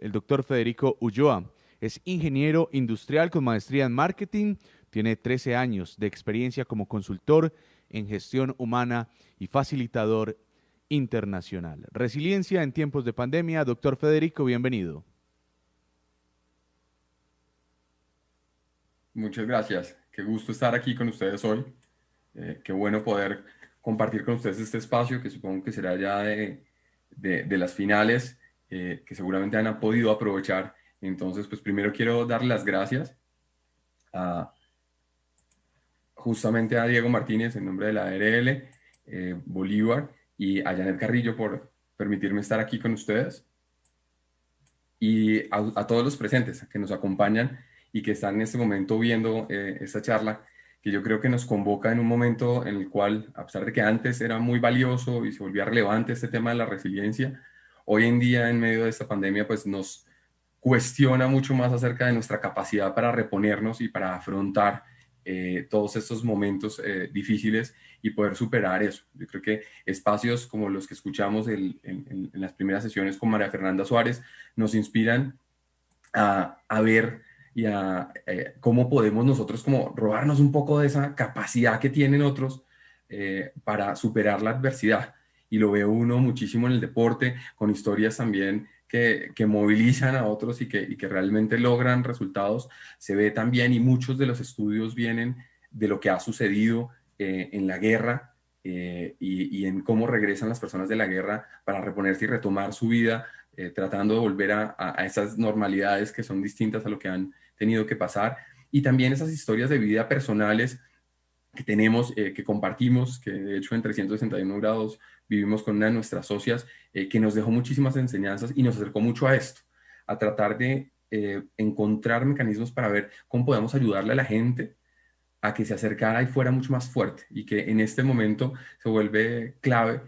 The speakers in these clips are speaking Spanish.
el doctor Federico Ulloa. Es ingeniero industrial con maestría en marketing, tiene 13 años de experiencia como consultor en gestión humana y facilitador internacional. Resiliencia en tiempos de pandemia. Doctor Federico, bienvenido. Muchas gracias. Qué gusto estar aquí con ustedes hoy. Qué bueno poder compartir con ustedes este espacio que supongo que será ya de las finales que seguramente han podido aprovechar. Entonces, pues primero quiero dar las gracias a, justamente a Diego Martínez en nombre de la ARL, Bolívar y a Janet Carrillo por permitirme estar aquí con ustedes y a todos los presentes que nos acompañan y que están en este momento viendo esta charla, que yo creo que nos convoca en un momento en el cual, a pesar de que antes era muy valioso y se volvía relevante este tema de la resiliencia, hoy en día en medio de esta pandemia pues nos cuestiona mucho más acerca de nuestra capacidad para reponernos y para afrontar todos estos momentos difíciles y poder superar eso. Yo creo que espacios como los que escuchamos en las primeras sesiones con María Fernanda Suárez nos inspiran a ver y a cómo podemos nosotros como robarnos un poco de esa capacidad que tienen otros para superar la adversidad. Y lo veo uno muchísimo en el deporte, con historias también que movilizan a otros y que realmente logran resultados. Se ve también, y muchos de los estudios vienen de lo que ha sucedido en la guerra y en cómo regresan las personas de la guerra para reponerse y retomar su vida, tratando de volver a esas normalidades que son distintas a lo que han tenido que pasar. Y también esas historias de vida personales que tenemos, que compartimos, que de hecho en 361 grados vivimos con una de nuestras socias, que nos dejó muchísimas enseñanzas y nos acercó mucho a esto, a tratar de encontrar mecanismos para ver cómo podemos ayudarle a la gente a que se acercara y fuera mucho más fuerte y que en este momento se vuelve clave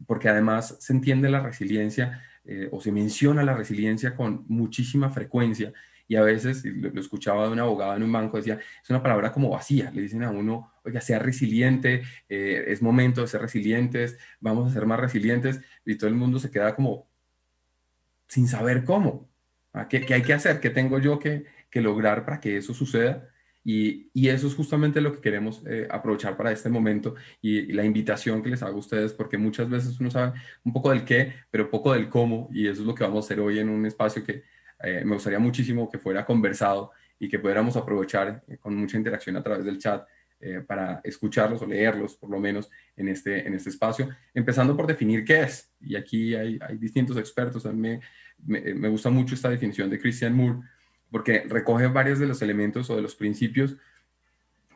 porque además se entiende la resiliencia o se menciona la resiliencia con muchísima frecuencia y a veces, y lo escuchaba de un abogado en un banco, decía, es una palabra como vacía, le dicen a uno, oiga, sea resiliente, es momento de ser resilientes, vamos a ser más resilientes y todo el mundo se queda como sin saber cómo, ¿qué hay que hacer? ¿Qué tengo yo que lograr para que eso suceda? Y eso es justamente lo que queremos aprovechar para este momento y la invitación que les hago a ustedes, porque muchas veces uno sabe un poco del qué, pero poco del cómo, y eso es lo que vamos a hacer hoy en un espacio que me gustaría muchísimo que fuera conversado y que pudiéramos aprovechar con mucha interacción a través del chat para escucharlos o leerlos, por lo menos, en este espacio, empezando por definir qué es. Y aquí hay distintos expertos. A mí me gusta mucho esta definición de Christian Moore, porque recoge varios de los elementos o de los principios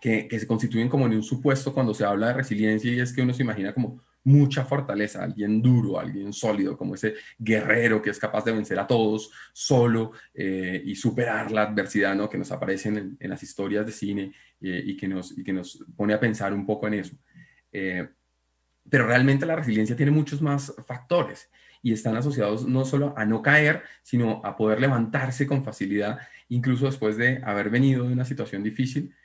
que se constituyen como en un supuesto cuando se habla de resiliencia, y es que uno se imagina como mucha fortaleza, alguien duro, alguien sólido, como ese guerrero que es capaz de vencer a todos solo y superar la adversidad, ¿no?, que nos aparece en las historias de cine y que nos pone a pensar un poco en eso. Eh, pero realmente la resiliencia tiene muchos más factores y están asociados no solo a no caer, sino a poder levantarse con facilidad, incluso después de haber venido de una situación difícil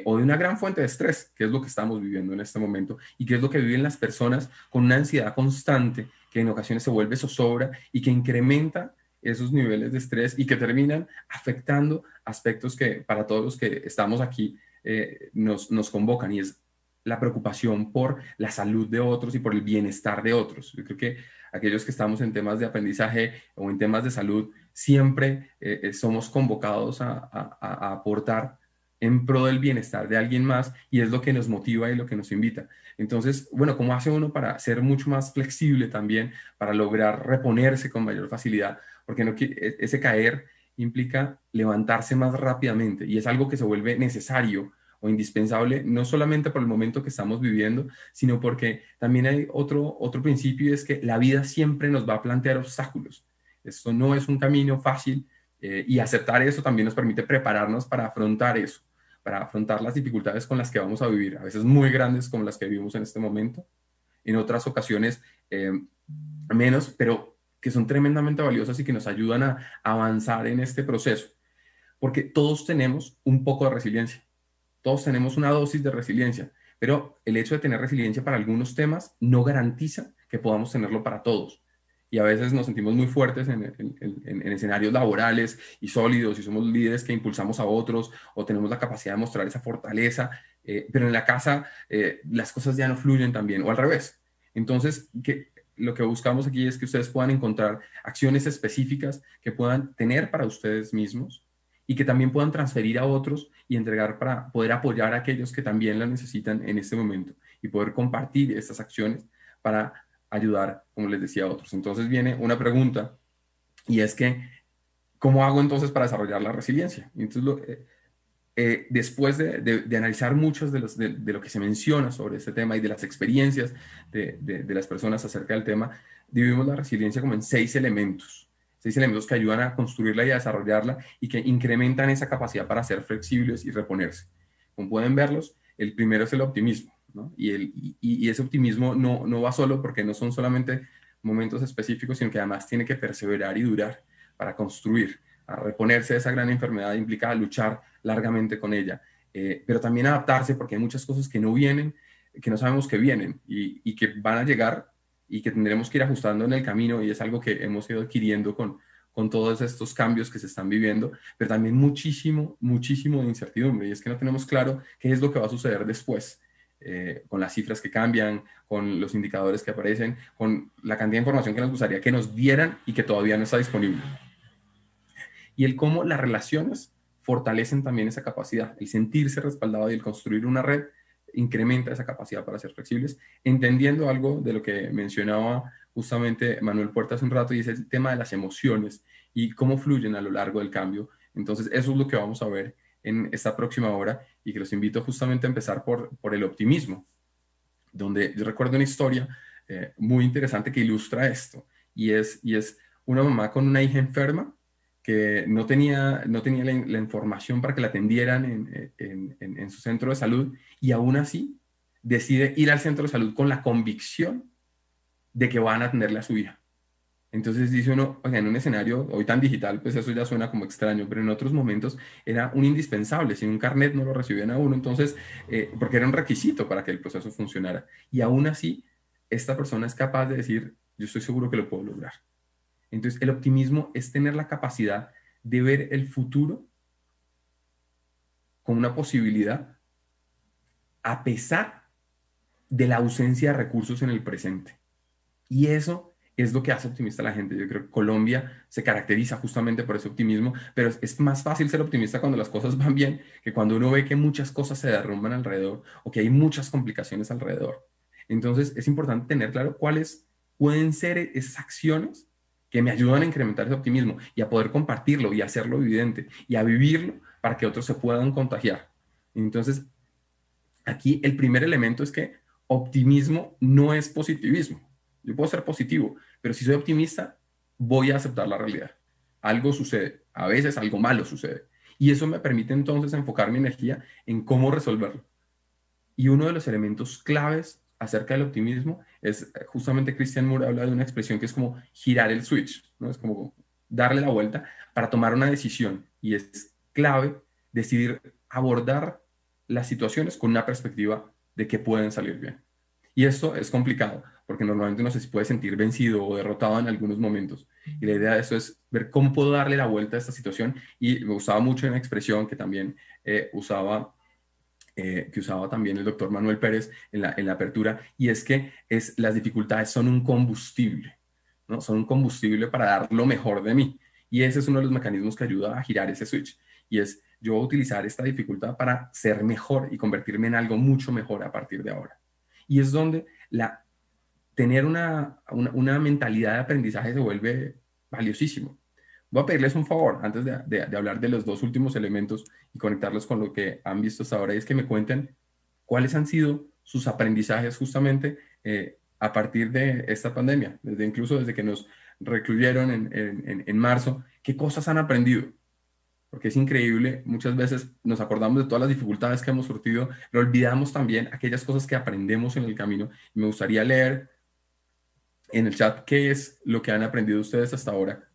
o de una gran fuente de estrés, que es lo que estamos viviendo en este momento y que es lo que viven las personas con una ansiedad constante que en ocasiones se vuelve zozobra y que incrementa esos niveles de estrés y que terminan afectando aspectos que para todos los que estamos aquí nos convocan, y es la preocupación por la salud de otros y por el bienestar de otros. Yo creo que aquellos que estamos en temas de aprendizaje o en temas de salud, siempre somos convocados a aportar en pro del bienestar de alguien más, y es lo que nos motiva y lo que nos invita. Entonces, bueno, ¿cómo hace uno para ser mucho más flexible también, para lograr reponerse con mayor facilidad? Porque no, ese caer implica levantarse más rápidamente y es algo que se vuelve necesario o indispensable, no solamente por el momento que estamos viviendo, sino porque también hay otro principio, y es que la vida siempre nos va a plantear obstáculos. Esto no es un camino fácil y aceptar eso también nos permite prepararnos para afrontar las dificultades con las que vamos a vivir, a veces muy grandes como las que vivimos en este momento, en otras ocasiones menos, pero que son tremendamente valiosas y que nos ayudan a avanzar en este proceso, porque todos tenemos un poco de resiliencia. Todos tenemos una dosis de resiliencia, pero el hecho de tener resiliencia para algunos temas no garantiza que podamos tenerlo para todos. y a veces nos sentimos muy fuertes en escenarios laborales y sólidos y somos líderes que impulsamos a otros o tenemos la capacidad de mostrar esa fortaleza, pero en la casa las cosas ya no fluyen tan bien o al revés. Entonces, lo que buscamos aquí es que ustedes puedan encontrar acciones específicas que puedan tener para ustedes mismos y que también puedan transferir a otros y entregar para poder apoyar a aquellos que también la necesitan en este momento y poder compartir estas acciones para ayudar, como les decía, a otros. Entonces viene una pregunta y es que, ¿cómo hago entonces para desarrollar la resiliencia? Entonces, después de analizar muchos de lo que se menciona sobre este tema y de las experiencias de las personas acerca del tema, dividimos la resiliencia como en 6 elementos que ayudan a construirla y a desarrollarla y que incrementan esa capacidad para ser flexibles y reponerse. Como pueden verlos, el primero es el optimismo, ¿no? Y ese optimismo no va solo porque no son solamente momentos específicos, sino que además tiene que perseverar y durar para construir. A reponerse de esa gran enfermedad implica luchar largamente con ella, pero también adaptarse porque hay muchas cosas que no vienen, que no sabemos que vienen y que van a llegar y que tendremos que ir ajustando en el camino, y es algo que hemos ido adquiriendo con todos estos cambios que se están viviendo, pero también muchísimo, muchísimo de incertidumbre, y es que no tenemos claro qué es lo que va a suceder después, con las cifras que cambian, con los indicadores que aparecen, con la cantidad de información que nos gustaría que nos dieran y que todavía no está disponible. Y el cómo las relaciones fortalecen también esa capacidad, el sentirse respaldado y el construir una red incrementa esa capacidad para ser flexibles, entendiendo algo de lo que mencionaba justamente Manuel Puerta hace un rato, y es el tema de las emociones y cómo fluyen a lo largo del cambio. Entonces, eso es lo que vamos a ver en esta próxima hora, y que los invito justamente a empezar por el optimismo, donde yo recuerdo una historia muy interesante que ilustra esto, y es una mamá con una hija enferma que no tenía la información para que la atendieran en su centro de salud, y aún así decide ir al centro de salud con la convicción de que van a atenderle a su hija. Entonces dice uno, o sea, en un escenario hoy tan digital, pues eso ya suena como extraño, pero en otros momentos era un indispensable, sin un carnet no lo recibían a uno, entonces, porque era un requisito para que el proceso funcionara. Y aún así, esta persona es capaz de decir, yo estoy seguro que lo puedo lograr. Entonces, el optimismo es tener la capacidad de ver el futuro como una posibilidad a pesar de la ausencia de recursos en el presente. Y eso es lo que hace optimista a la gente. Yo creo que Colombia se caracteriza justamente por ese optimismo, pero es más fácil ser optimista cuando las cosas van bien que cuando uno ve que muchas cosas se derrumban alrededor o que hay muchas complicaciones alrededor. Entonces, es importante tener claro cuáles pueden ser esas acciones que me ayudan a incrementar ese optimismo y a poder compartirlo y hacerlo evidente y a vivirlo para que otros se puedan contagiar. Entonces, aquí el primer elemento es que optimismo no es positivismo. Yo puedo ser positivo, pero si soy optimista, voy a aceptar la realidad. Algo sucede, a veces algo malo sucede. Y eso me permite entonces enfocar mi energía en cómo resolverlo. Y uno de los elementos claves acerca del optimismo es, justamente Christian Moore habla de una expresión que es como girar el switch, ¿no? Es como darle la vuelta para tomar una decisión. Y es clave decidir abordar las situaciones con una perspectiva de que pueden salir bien. Y esto es complicado, porque normalmente uno se puede sentir vencido o derrotado en algunos momentos. Y la idea de eso es ver cómo puedo darle la vuelta a esta situación. Y me gustaba mucho una expresión que también usaba también el doctor Manuel Pérez en la apertura, y es que las dificultades son un combustible, ¿no? Son un combustible para dar lo mejor de mí. Y ese es uno de los mecanismos que ayuda a girar ese switch. Y es, yo voy a utilizar esta dificultad para ser mejor y convertirme en algo mucho mejor a partir de ahora. Y es donde tener una mentalidad de aprendizaje se vuelve valiosísimo. Voy a pedirles un favor antes de hablar de los dos últimos elementos y conectarlos con lo que han visto hasta ahora, y es que me cuenten cuáles han sido sus aprendizajes justamente a partir de esta pandemia, incluso desde que nos recluyeron en marzo, qué cosas han aprendido. Porque es increíble, muchas veces nos acordamos de todas las dificultades que hemos surtido, pero olvidamos también aquellas cosas que aprendemos en el camino. Y me gustaría leer en el chat qué es lo que han aprendido ustedes hasta ahora,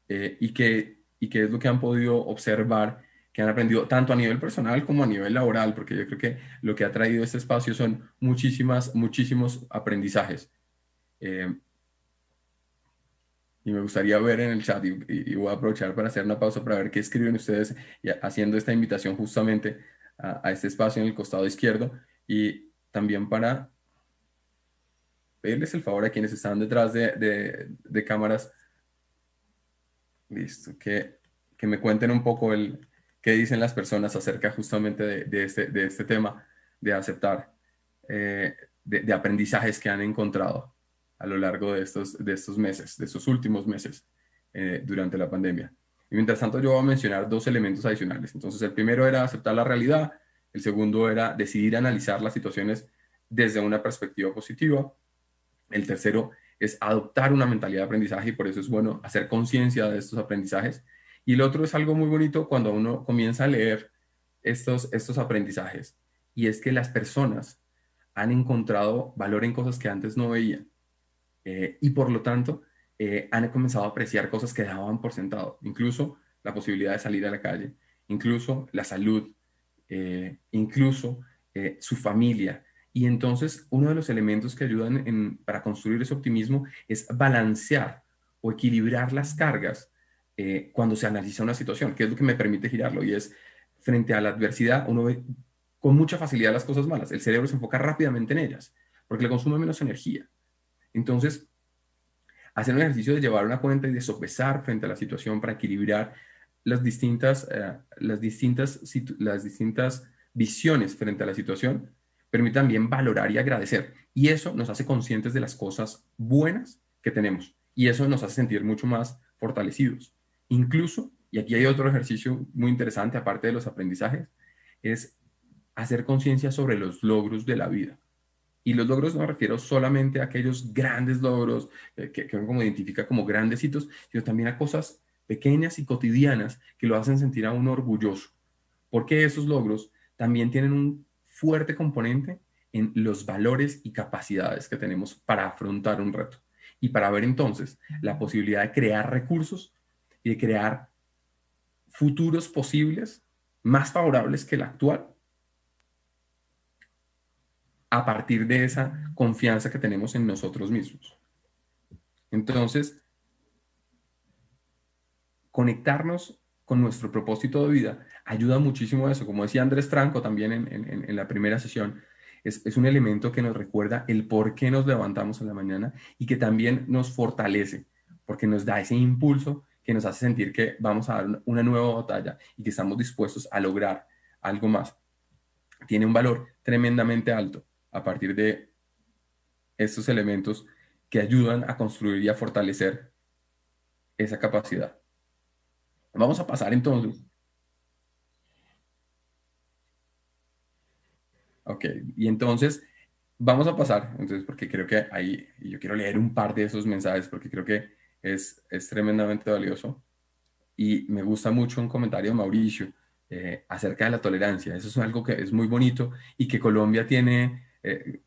y qué es lo que han podido observar, que han aprendido tanto a nivel personal como a nivel laboral, porque yo creo que lo que ha traído este espacio son muchísimos aprendizajes. y me gustaría ver en el chat, y voy a aprovechar para hacer una pausa para ver qué escriben ustedes, y haciendo esta invitación justamente a este espacio en el costado izquierdo, y también para pedirles el favor a quienes están detrás de cámaras, listo, que me cuenten un poco qué dicen las personas acerca justamente de este tema de aceptar, eh, de aprendizajes que han encontrado a lo largo de estos meses, de estos últimos meses durante la pandemia. Y mientras tanto yo voy a mencionar dos elementos adicionales. Entonces el primero era aceptar la realidad, el segundo era decidir analizar las situaciones desde una perspectiva positiva, el tercero es adoptar una mentalidad de aprendizaje y por eso es bueno hacer conciencia de estos aprendizajes. Y el otro es algo muy bonito cuando uno comienza a leer estos aprendizajes, y es que las personas han encontrado valor en cosas que antes no veían, y por lo tanto han comenzado a apreciar cosas que daban por sentado, incluso la posibilidad de salir a la calle, incluso la salud, incluso su familia. Y entonces uno de los elementos que ayudan para construir ese optimismo es balancear o equilibrar las cargas cuando se analiza una situación, que es lo que me permite girarlo, y es frente a la adversidad uno ve con mucha facilidad las cosas malas, el cerebro se enfoca rápidamente en ellas porque le consume menos energía. Entonces, hacer un ejercicio de llevar una cuenta y de sopesar frente a la situación para equilibrar las distintas visiones frente a la situación, permite también valorar y agradecer. Y eso nos hace conscientes de las cosas buenas que tenemos. Y eso nos hace sentir mucho más fortalecidos. Incluso, y aquí hay otro ejercicio muy interesante, aparte de los aprendizajes, es hacer conciencia sobre los logros de la vida. Y los logros no me refiero solamente a aquellos grandes logros que uno como identifica como grandes hitos, sino también a cosas pequeñas y cotidianas que lo hacen sentir a uno orgulloso. Porque esos logros también tienen un fuerte componente en los valores y capacidades que tenemos para afrontar un reto y para ver entonces la posibilidad de crear recursos y de crear futuros posibles más favorables que el actual a partir de esa confianza que tenemos en nosotros mismos. Entonces, conectarnos con nuestro propósito de vida ayuda muchísimo a eso. Como decía Andrés Franco también en la primera sesión, es un elemento que nos recuerda el por qué nos levantamos en la mañana y que también nos fortalece, porque nos da ese impulso que nos hace sentir que vamos a dar una nueva batalla y que estamos dispuestos a lograr algo más. Tiene un valor tremendamente alto a partir de estos elementos que ayudan a construir y a fortalecer esa capacidad. Vamos a pasar entonces. Ok, y entonces vamos a pasar, entonces, porque creo que ahí, y yo quiero leer un par de esos mensajes porque creo que es tremendamente valioso. Y me gusta mucho un comentario de Mauricio acerca de la tolerancia. Eso es algo que es muy bonito y que Colombia tiene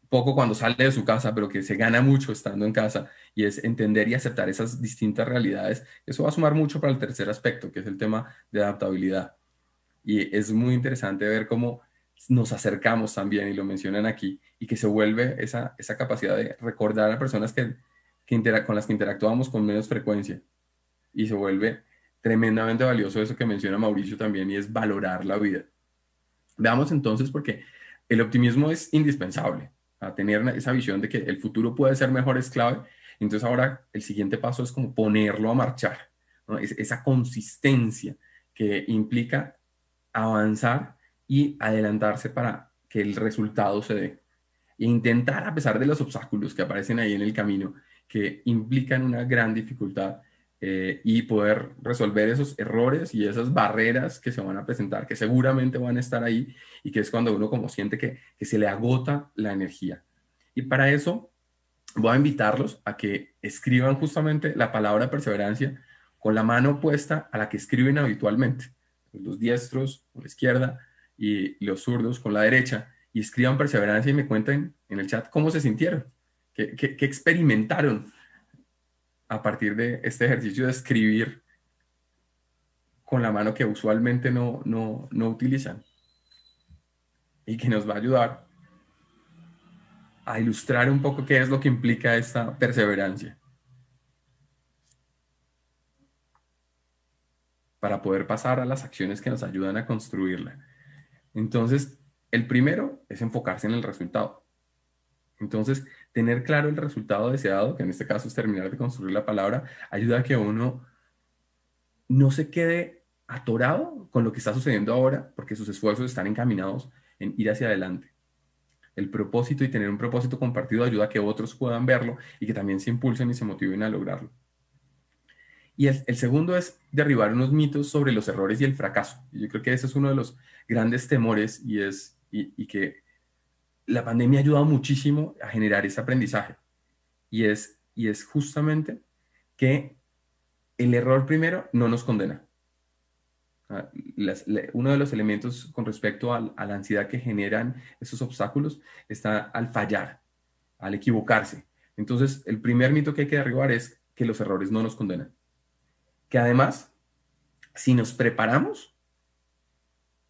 poco cuando sale de su casa, pero que se gana mucho estando en casa, y es entender y aceptar esas distintas realidades. Eso va a sumar mucho para el tercer aspecto, que es el tema de adaptabilidad. Y es muy interesante ver cómo nos acercamos también, y lo mencionan aquí, y que se vuelve esa capacidad de recordar a personas con las que interactuamos con menos frecuencia, y se vuelve tremendamente valioso eso que menciona Mauricio también, y es valorar la vida. Veamos entonces, porque el optimismo es indispensable a tener esa visión de que el futuro puede ser mejor, es clave. Entonces ahora el siguiente paso es como ponerlo a marchar, ¿no? Esa consistencia que implica avanzar y adelantarse para que el resultado se dé. E intentar, a pesar de los obstáculos que aparecen ahí en el camino, que implican una gran dificultad, y poder resolver esos errores y esas barreras que se van a presentar, que seguramente van a estar ahí, y que es cuando uno como siente que se le agota la energía. Y para eso voy a invitarlos a que escriban justamente la palabra perseverancia con la mano puesta a la que escriben habitualmente. Los diestros con la izquierda y los zurdos con la derecha. Y escriban perseverancia y me cuenten en el chat cómo se sintieron, qué experimentaron a partir de este ejercicio de escribir con la mano que usualmente no utilizan, y que nos va a ayudar a ilustrar un poco qué es lo que implica esta perseverancia. para poder pasar a las acciones que nos ayudan a construirla. Entonces, el primero es enfocarse en el resultado. Entonces, tener claro el resultado deseado, que en este caso es terminar de construir la palabra, ayuda a que uno no se quede atorado con lo que está sucediendo ahora, porque sus esfuerzos están encaminados en ir hacia adelante. El propósito y tener un propósito compartido ayuda a que otros puedan verlo y que también se impulsen y se motiven a lograrlo. Y el segundo es derribar unos mitos sobre los errores y el fracaso. Y yo creo que ese es uno de los grandes temores y que la pandemia ha ayudado muchísimo a generar ese aprendizaje. Y es justamente que el error primero no nos condena. Uno de los elementos con respecto a la ansiedad que generan esos obstáculos está al fallar, al equivocarse. Entonces, el primer mito que hay que derribar es que los errores no nos condenan. Que además, si nos preparamos,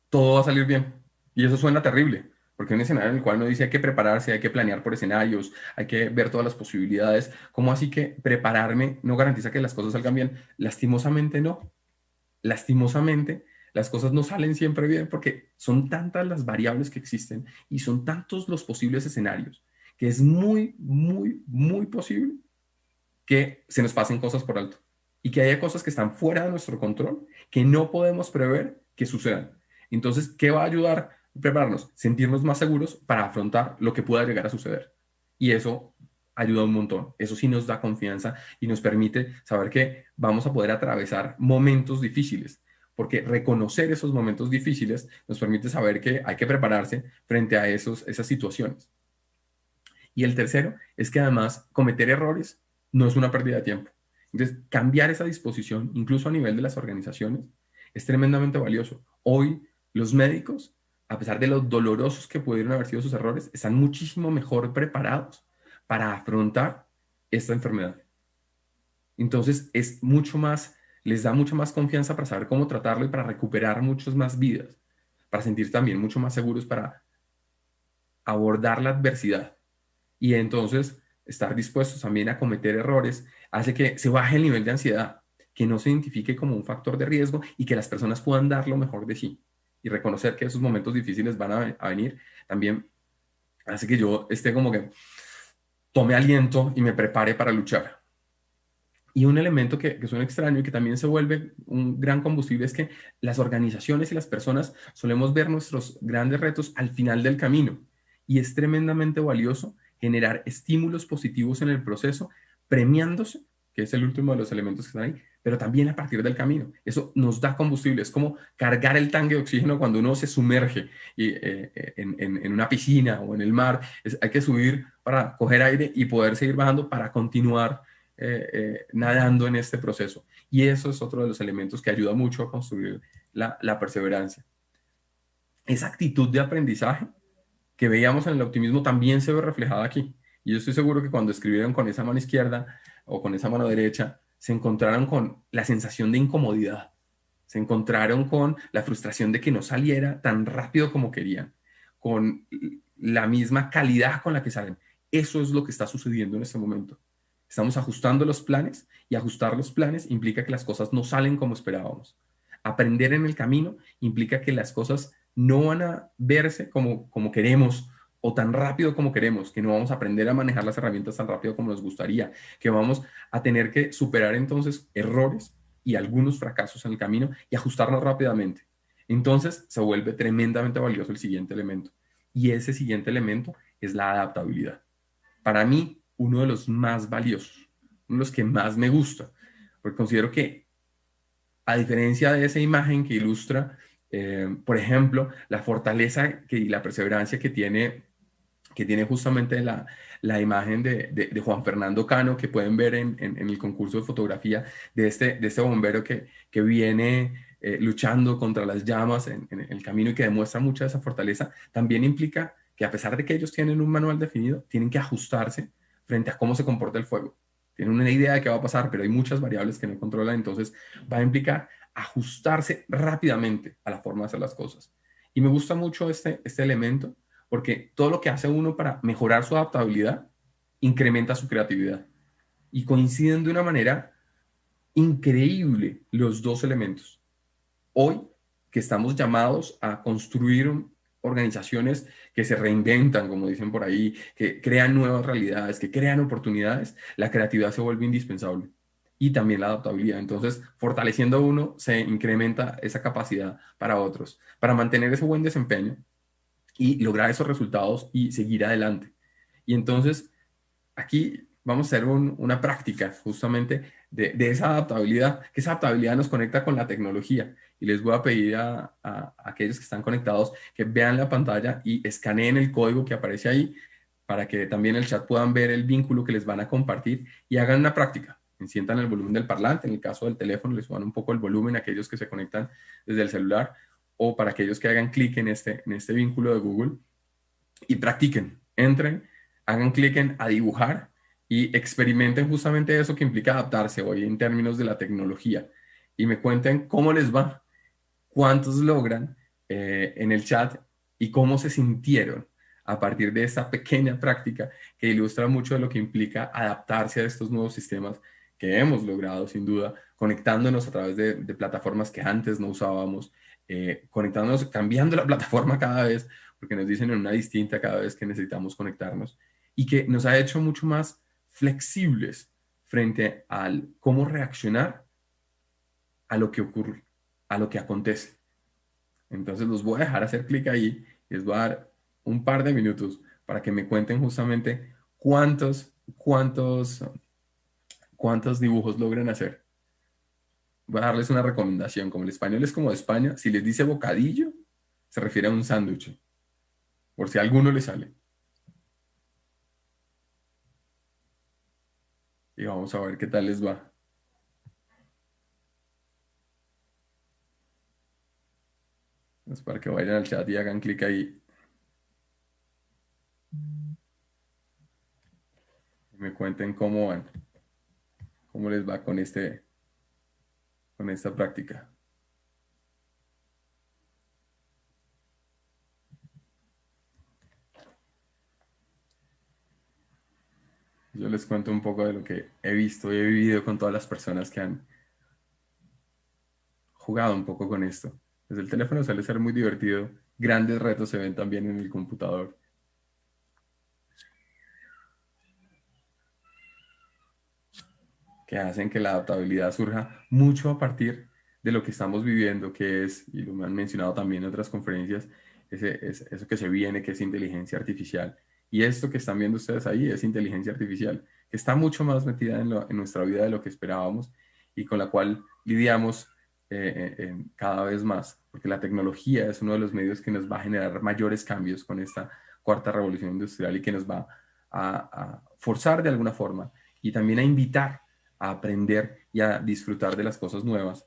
todo va a salir bien. Y eso suena terrible, porque un escenario en el cual uno dice hay que prepararse, hay que planear por escenarios, hay que ver todas las posibilidades. ¿Cómo así que prepararme no garantiza que las cosas salgan bien? Lastimosamente no. Lastimosamente, las cosas no salen siempre bien porque son tantas las variables que existen y son tantos los posibles escenarios que es muy, muy, muy posible que se nos pasen cosas por alto y que haya cosas que están fuera de nuestro control que no podemos prever que sucedan. Entonces, ¿qué va a ayudar a prepararnos? Sentirnos más seguros para afrontar lo que pueda llegar a suceder. Y eso ayuda un montón. Eso sí nos da confianza y nos permite saber que vamos a poder atravesar momentos difíciles, porque reconocer esos momentos difíciles nos permite saber que hay que prepararse frente a esas situaciones. Y el tercero es que además cometer errores no es una pérdida de tiempo. Entonces, cambiar esa disposición, incluso a nivel de las organizaciones, es tremendamente valioso. Hoy, los médicos, a pesar de lo dolorosos que pudieron haber sido sus errores, están muchísimo mejor preparados para afrontar esta enfermedad. Entonces, les da mucha más confianza para saber cómo tratarlo y para recuperar muchas más vidas, para sentirse también mucho más seguros para abordar la adversidad. Y entonces, estar dispuestos también a cometer errores hace que se baje el nivel de ansiedad, que no se identifique como un factor de riesgo y que las personas puedan dar lo mejor de sí. Y reconocer que esos momentos difíciles van a venir también hace que yo esté como que tome aliento y me prepare para luchar. Y un elemento que suena extraño y que también se vuelve un gran combustible es que las organizaciones y las personas solemos ver nuestros grandes retos al final del camino. Y es tremendamente valioso generar estímulos positivos en el proceso, premiándose, que es el último de los elementos que están ahí, pero también a partir del camino. Eso nos da combustible, es como cargar el tanque de oxígeno cuando uno se sumerge en una piscina o en el mar. Hay que subir para coger aire y poder seguir bajando para continuar nadando en este proceso. Y eso es otro de los elementos que ayuda mucho a construir la perseverancia. Esa actitud de aprendizaje que veíamos en el optimismo también se ve reflejada aquí. Y yo estoy seguro que cuando escribieron con esa mano izquierda o con esa mano derecha, se encontraron con la sensación de incomodidad. Se encontraron con la frustración de que no saliera tan rápido como querían, con la misma calidad con la que salen. Eso es lo que está sucediendo en este momento. Estamos ajustando los planes y ajustar los planes implica que las cosas no salen como esperábamos. Aprender en el camino implica que las cosas no van a verse como queremos o tan rápido como queremos, que no vamos a aprender a manejar las herramientas tan rápido como nos gustaría, que vamos a tener que superar entonces errores y algunos fracasos en el camino y ajustarnos rápidamente. Entonces se vuelve tremendamente valioso el siguiente elemento. Y ese siguiente elemento es la adaptabilidad. Para mí, uno de los más valiosos, uno de los que más me gusta, porque considero que, a diferencia de esa imagen que ilustra, por ejemplo, la fortaleza y la perseverancia que tiene justamente la imagen de Juan Fernando Cano, que pueden ver en el concurso de fotografía de este bombero que viene luchando contra las llamas en el camino y que demuestra mucha de esa fortaleza, también implica que a pesar de que ellos tienen un manual definido, tienen que ajustarse frente a cómo se comporta el fuego. Tienen una idea de qué va a pasar, pero hay muchas variables que no controlan, entonces va a implicar ajustarse rápidamente a la forma de hacer las cosas. Y me gusta mucho este elemento, porque todo lo que hace uno para mejorar su adaptabilidad incrementa su creatividad. Y coinciden de una manera increíble los dos elementos. hoy que estamos llamados a construir organizaciones que se reinventan, como dicen por ahí, que crean nuevas realidades, que crean oportunidades, la creatividad se vuelve indispensable y también la adaptabilidad. Entonces, fortaleciendo uno, se incrementa esa capacidad para otros, para mantener ese buen desempeño y lograr esos resultados y seguir adelante. Y entonces, aquí vamos a hacer una práctica justamente de esa adaptabilidad, que esa adaptabilidad nos conecta con la tecnología. Y les voy a pedir a aquellos que están conectados que vean la pantalla y escaneen el código que aparece ahí para que también en el chat puedan ver el vínculo que les van a compartir y hagan una práctica. Enciendan el volumen del parlante, en el caso del teléfono les suban un poco el volumen a aquellos que se conectan desde el celular o para aquellos que hagan clic en este vínculo de Google y practiquen, entren, hagan clic en a dibujar y experimenten justamente eso que implica adaptarse hoy en términos de la tecnología y me cuenten cómo les va, cuántos logran en el chat y cómo se sintieron a partir de esta pequeña práctica que ilustra mucho de lo que implica adaptarse a estos nuevos sistemas que hemos logrado sin duda, conectándonos a través de plataformas que antes no usábamos, conectándonos, cambiando la plataforma cada vez, porque nos dicen en una distinta cada vez que necesitamos conectarnos, y que nos ha hecho mucho más flexibles frente al cómo reaccionar a lo que ocurre, a lo que acontece. Entonces los voy a dejar hacer clic ahí y les voy a dar un par de minutos para que me cuenten justamente cuántos dibujos logran hacer. Voy a darles una recomendación. Como el español es como de España, si les dice bocadillo, se refiere a un sándwich. Por si a alguno le sale. Y vamos a ver qué tal les va. Es para que vayan al chat y hagan clic ahí. Y me cuenten cómo van. Cómo les va con esta práctica. Yo les cuento un poco de lo que he visto y he vivido con todas las personas que han jugado un poco con esto. Desde el teléfono suele ser muy divertido. Grandes retos se ven también en el computador. Que hacen que la adaptabilidad surja mucho a partir de lo que estamos viviendo, que es, y lo han mencionado también en otras conferencias, eso que se viene, que es inteligencia artificial. Y esto que están viendo ustedes ahí es inteligencia artificial, que está mucho más metida en nuestra vida de lo que esperábamos y con la cual lidiamos cada vez más, porque la tecnología es uno de los medios que nos va a generar mayores cambios con esta cuarta revolución industrial y que nos va a forzar de alguna forma y también a invitar a aprender y a disfrutar de las cosas nuevas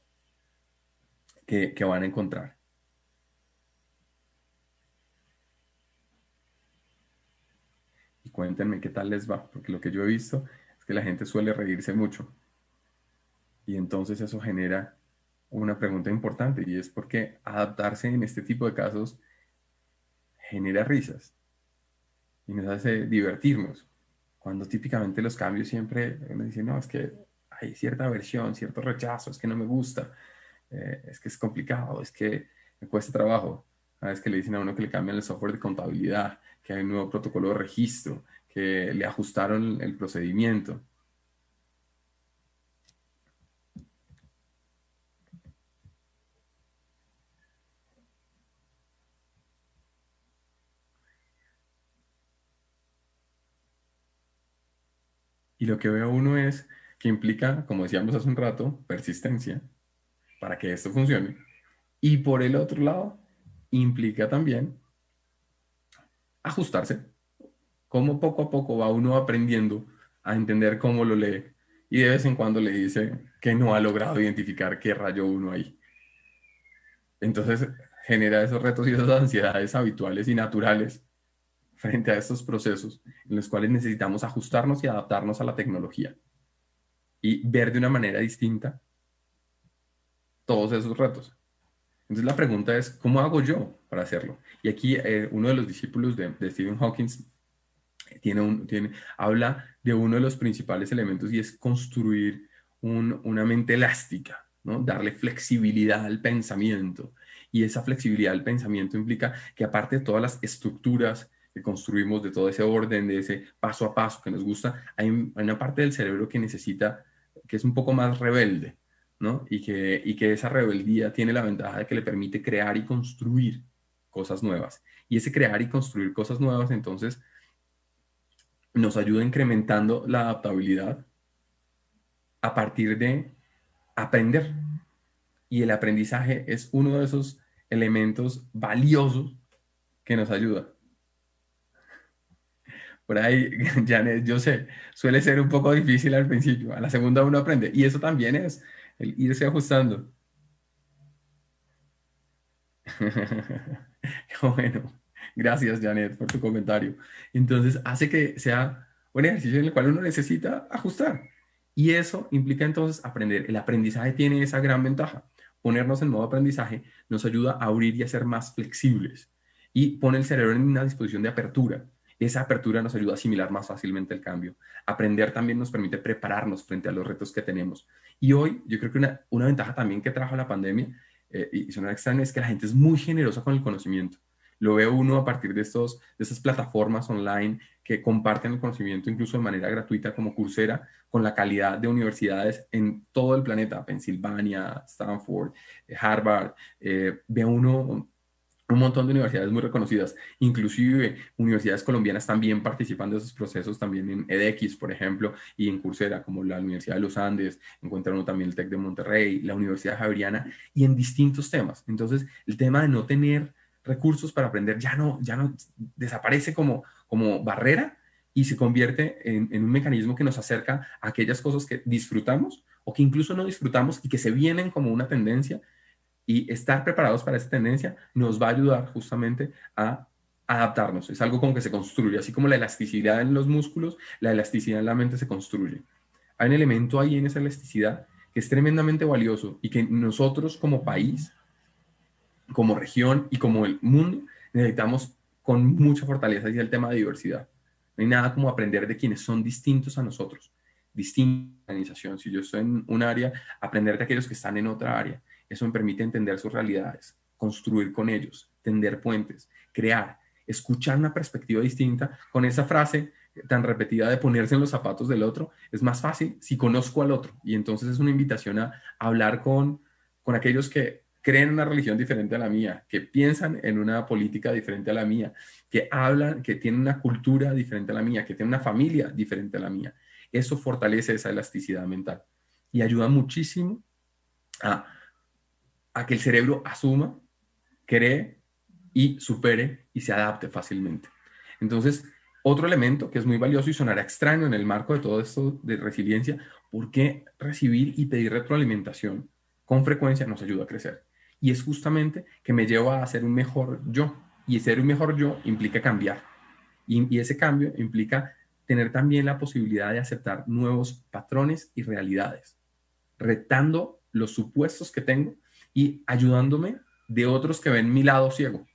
que van a encontrar. Y cuéntenme qué tal les va, porque lo que yo he visto es que la gente suele reírse mucho. Y entonces eso genera una pregunta importante y es por qué adaptarse en este tipo de casos genera risas y nos hace divertirnos. Cuando típicamente los cambios siempre uno dice, no, es que hay cierta aversión, cierto rechazo, es que no me gusta, es que es complicado, es que me cuesta trabajo. A veces que le dicen a uno que le cambian el software de contabilidad, que hay un nuevo protocolo de registro, que le ajustaron el procedimiento. Y lo que veo uno es que implica, como decíamos hace un rato, persistencia para que esto funcione. Y por el otro lado, implica también ajustarse. Cómo poco a poco va uno aprendiendo a entender cómo lo lee. Y de vez en cuando le dice que no ha logrado identificar qué rayó uno ahí. Entonces genera esos retos y esas ansiedades habituales y naturales frente a estos procesos en los cuales necesitamos ajustarnos y adaptarnos a la tecnología y ver de una manera distinta todos esos retos. Entonces la pregunta es, ¿cómo hago yo para hacerlo? Y aquí uno de los discípulos de Stephen Hawking habla de uno de los principales elementos y es construir una mente elástica. ¿no? Darle flexibilidad al pensamiento. Y esa flexibilidad al pensamiento implica que aparte de todas las estructuras que construimos, de todo ese orden, de ese paso a paso que nos gusta, hay una parte del cerebro que necesita, que es un poco más rebelde, ¿no? Y que esa rebeldía tiene la ventaja de que le permite crear y construir cosas nuevas. Y ese crear y construir cosas nuevas, entonces, nos ayuda incrementando la adaptabilidad a partir de aprender. Y el aprendizaje es uno de esos elementos valiosos que nos ayuda. Por ahí, Janet, yo sé, suele ser un poco difícil al principio, a la segunda uno aprende. Y eso también es el irse ajustando. Bueno, gracias, Janet, por tu comentario. Entonces, hace que sea un ejercicio en el cual uno necesita ajustar. Y eso implica entonces aprender. El aprendizaje tiene esa gran ventaja. Ponernos en modo aprendizaje nos ayuda a abrir y a ser más flexibles. Y pone el cerebro en una disposición de apertura. Esa apertura nos ayuda a asimilar más fácilmente el cambio. Aprender también nos permite prepararnos frente a los retos que tenemos. Y hoy yo creo que una ventaja también que trajo la pandemia y suena extraño, es que la gente es muy generosa con el conocimiento. Lo ve uno a partir de estas plataformas online que comparten el conocimiento incluso de manera gratuita como Coursera, con la calidad de universidades en todo el planeta, Pensilvania, Stanford, Harvard. Ve uno un montón de universidades muy reconocidas, inclusive universidades colombianas también participan de esos procesos, también en edX, por ejemplo, y en Coursera, como la Universidad de los Andes, encuentra uno también el TEC de Monterrey, la Universidad Javeriana, y en distintos temas. Entonces, el tema de no tener recursos para aprender ya no desaparece como barrera y se convierte en un mecanismo que nos acerca a aquellas cosas que disfrutamos o que incluso no disfrutamos y que se vienen como una tendencia, y estar preparados para esa tendencia nos va a ayudar justamente a adaptarnos. Es algo como que se construye, así como la elasticidad en los músculos, la elasticidad en la mente se construye. Hay un elemento ahí en esa elasticidad que es tremendamente valioso y que nosotros como país, como región y como el mundo necesitamos con mucha fortaleza, y es el tema de diversidad. No hay nada como aprender de quienes son distintos a nosotros, distinta organización. Si yo estoy en un área, aprender de aquellos que están en otra área. Eso me permite entender sus realidades, construir con ellos, tender puentes, crear, escuchar una perspectiva distinta. Con esa frase tan repetida de ponerse en los zapatos del otro, es más fácil si conozco al otro. Y entonces es una invitación a hablar con aquellos que creen en una religión diferente a la mía, que piensan en una política diferente a la mía, que hablan, que tienen una cultura diferente a la mía, que tienen una familia diferente a la mía. Eso fortalece esa elasticidad mental y ayuda muchísimo a que el cerebro asuma, cree y supere y se adapte fácilmente. Entonces, otro elemento que es muy valioso y sonará extraño en el marco de todo esto de resiliencia, ¿por qué recibir y pedir retroalimentación con frecuencia nos ayuda a crecer? Y es justamente que me lleva a ser un mejor yo. Y ser un mejor yo implica cambiar. Y ese cambio implica tener también la posibilidad de aceptar nuevos patrones y realidades, retando los supuestos que tengo y ayudándome de otros que ven mi lado ciego,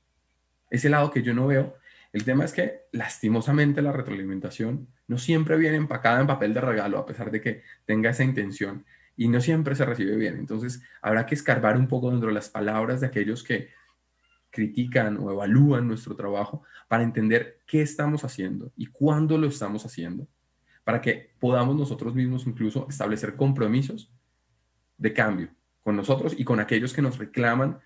ese lado que yo no veo. El tema es que lastimosamente la retroalimentación no siempre viene empacada en papel de regalo, a pesar de que tenga esa intención, y no siempre se recibe bien. Entonces habrá que escarbar un poco dentro de las palabras de aquellos que critican o evalúan nuestro trabajo para entender qué estamos haciendo y cuándo lo estamos haciendo, para que podamos nosotros mismos incluso establecer compromisos de cambio con nosotros y con aquellos que nos reclaman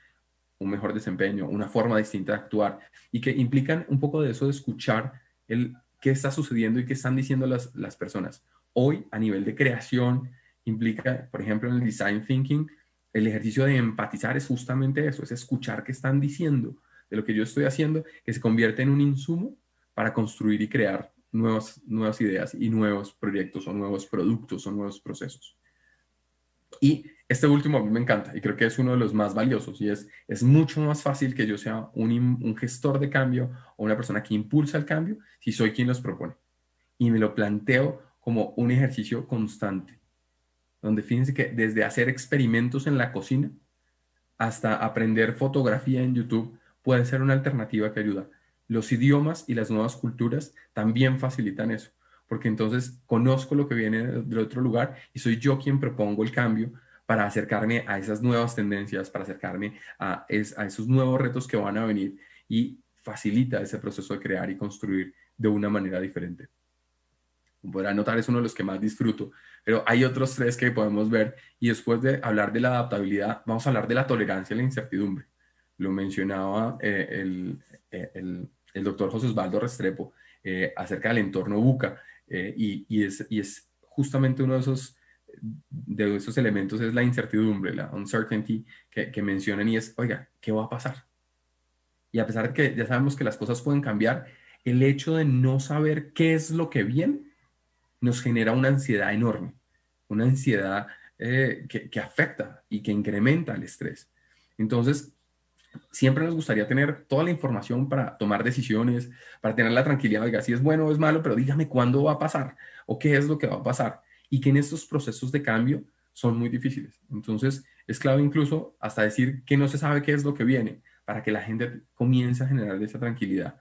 un mejor desempeño, una forma distinta de actuar, y que implican un poco de eso de escuchar el qué está sucediendo y qué están diciendo las personas. Hoy, a nivel de creación, implica, por ejemplo, en el design thinking, el ejercicio de empatizar es justamente eso, es escuchar qué están diciendo de lo que yo estoy haciendo, que se convierte en un insumo para construir y crear nuevas ideas y nuevos proyectos o nuevos productos o nuevos procesos. Y este último a mí me encanta y creo que es uno de los más valiosos, y es mucho más fácil que yo sea un gestor de cambio o una persona que impulsa el cambio si soy quien los propone. Y me lo planteo como un ejercicio constante, donde fíjense que desde hacer experimentos en la cocina hasta aprender fotografía en YouTube puede ser una alternativa que ayuda. Los idiomas y las nuevas culturas también facilitan eso, porque entonces conozco lo que viene del otro lugar y soy yo quien propongo el cambio para acercarme a esas nuevas tendencias, para acercarme a esos nuevos retos que van a venir y facilita ese proceso de crear y construir de una manera diferente. Como podrán notar, es uno de los que más disfruto, pero hay otros tres que podemos ver y después de hablar de la adaptabilidad, vamos a hablar de la tolerancia a la incertidumbre. Lo mencionaba el doctor José Osvaldo Restrepo acerca del entorno VUCA y es justamente uno de esos elementos es la incertidumbre, la uncertainty que mencionan y es, oiga, ¿qué va a pasar? Y a pesar de que ya sabemos que las cosas pueden cambiar, el hecho de no saber qué es lo que viene nos genera una ansiedad enorme, una ansiedad que afecta y que incrementa el estrés. Entonces, siempre nos gustaría tener toda la información para tomar decisiones, para tener la tranquilidad, oiga, si es bueno o es malo, pero dígame cuándo va a pasar o qué es lo que va a pasar. Y que en estos procesos de cambio son muy difíciles. Entonces, es clave incluso hasta decir que no se sabe qué es lo que viene para que la gente comience a generar esa tranquilidad.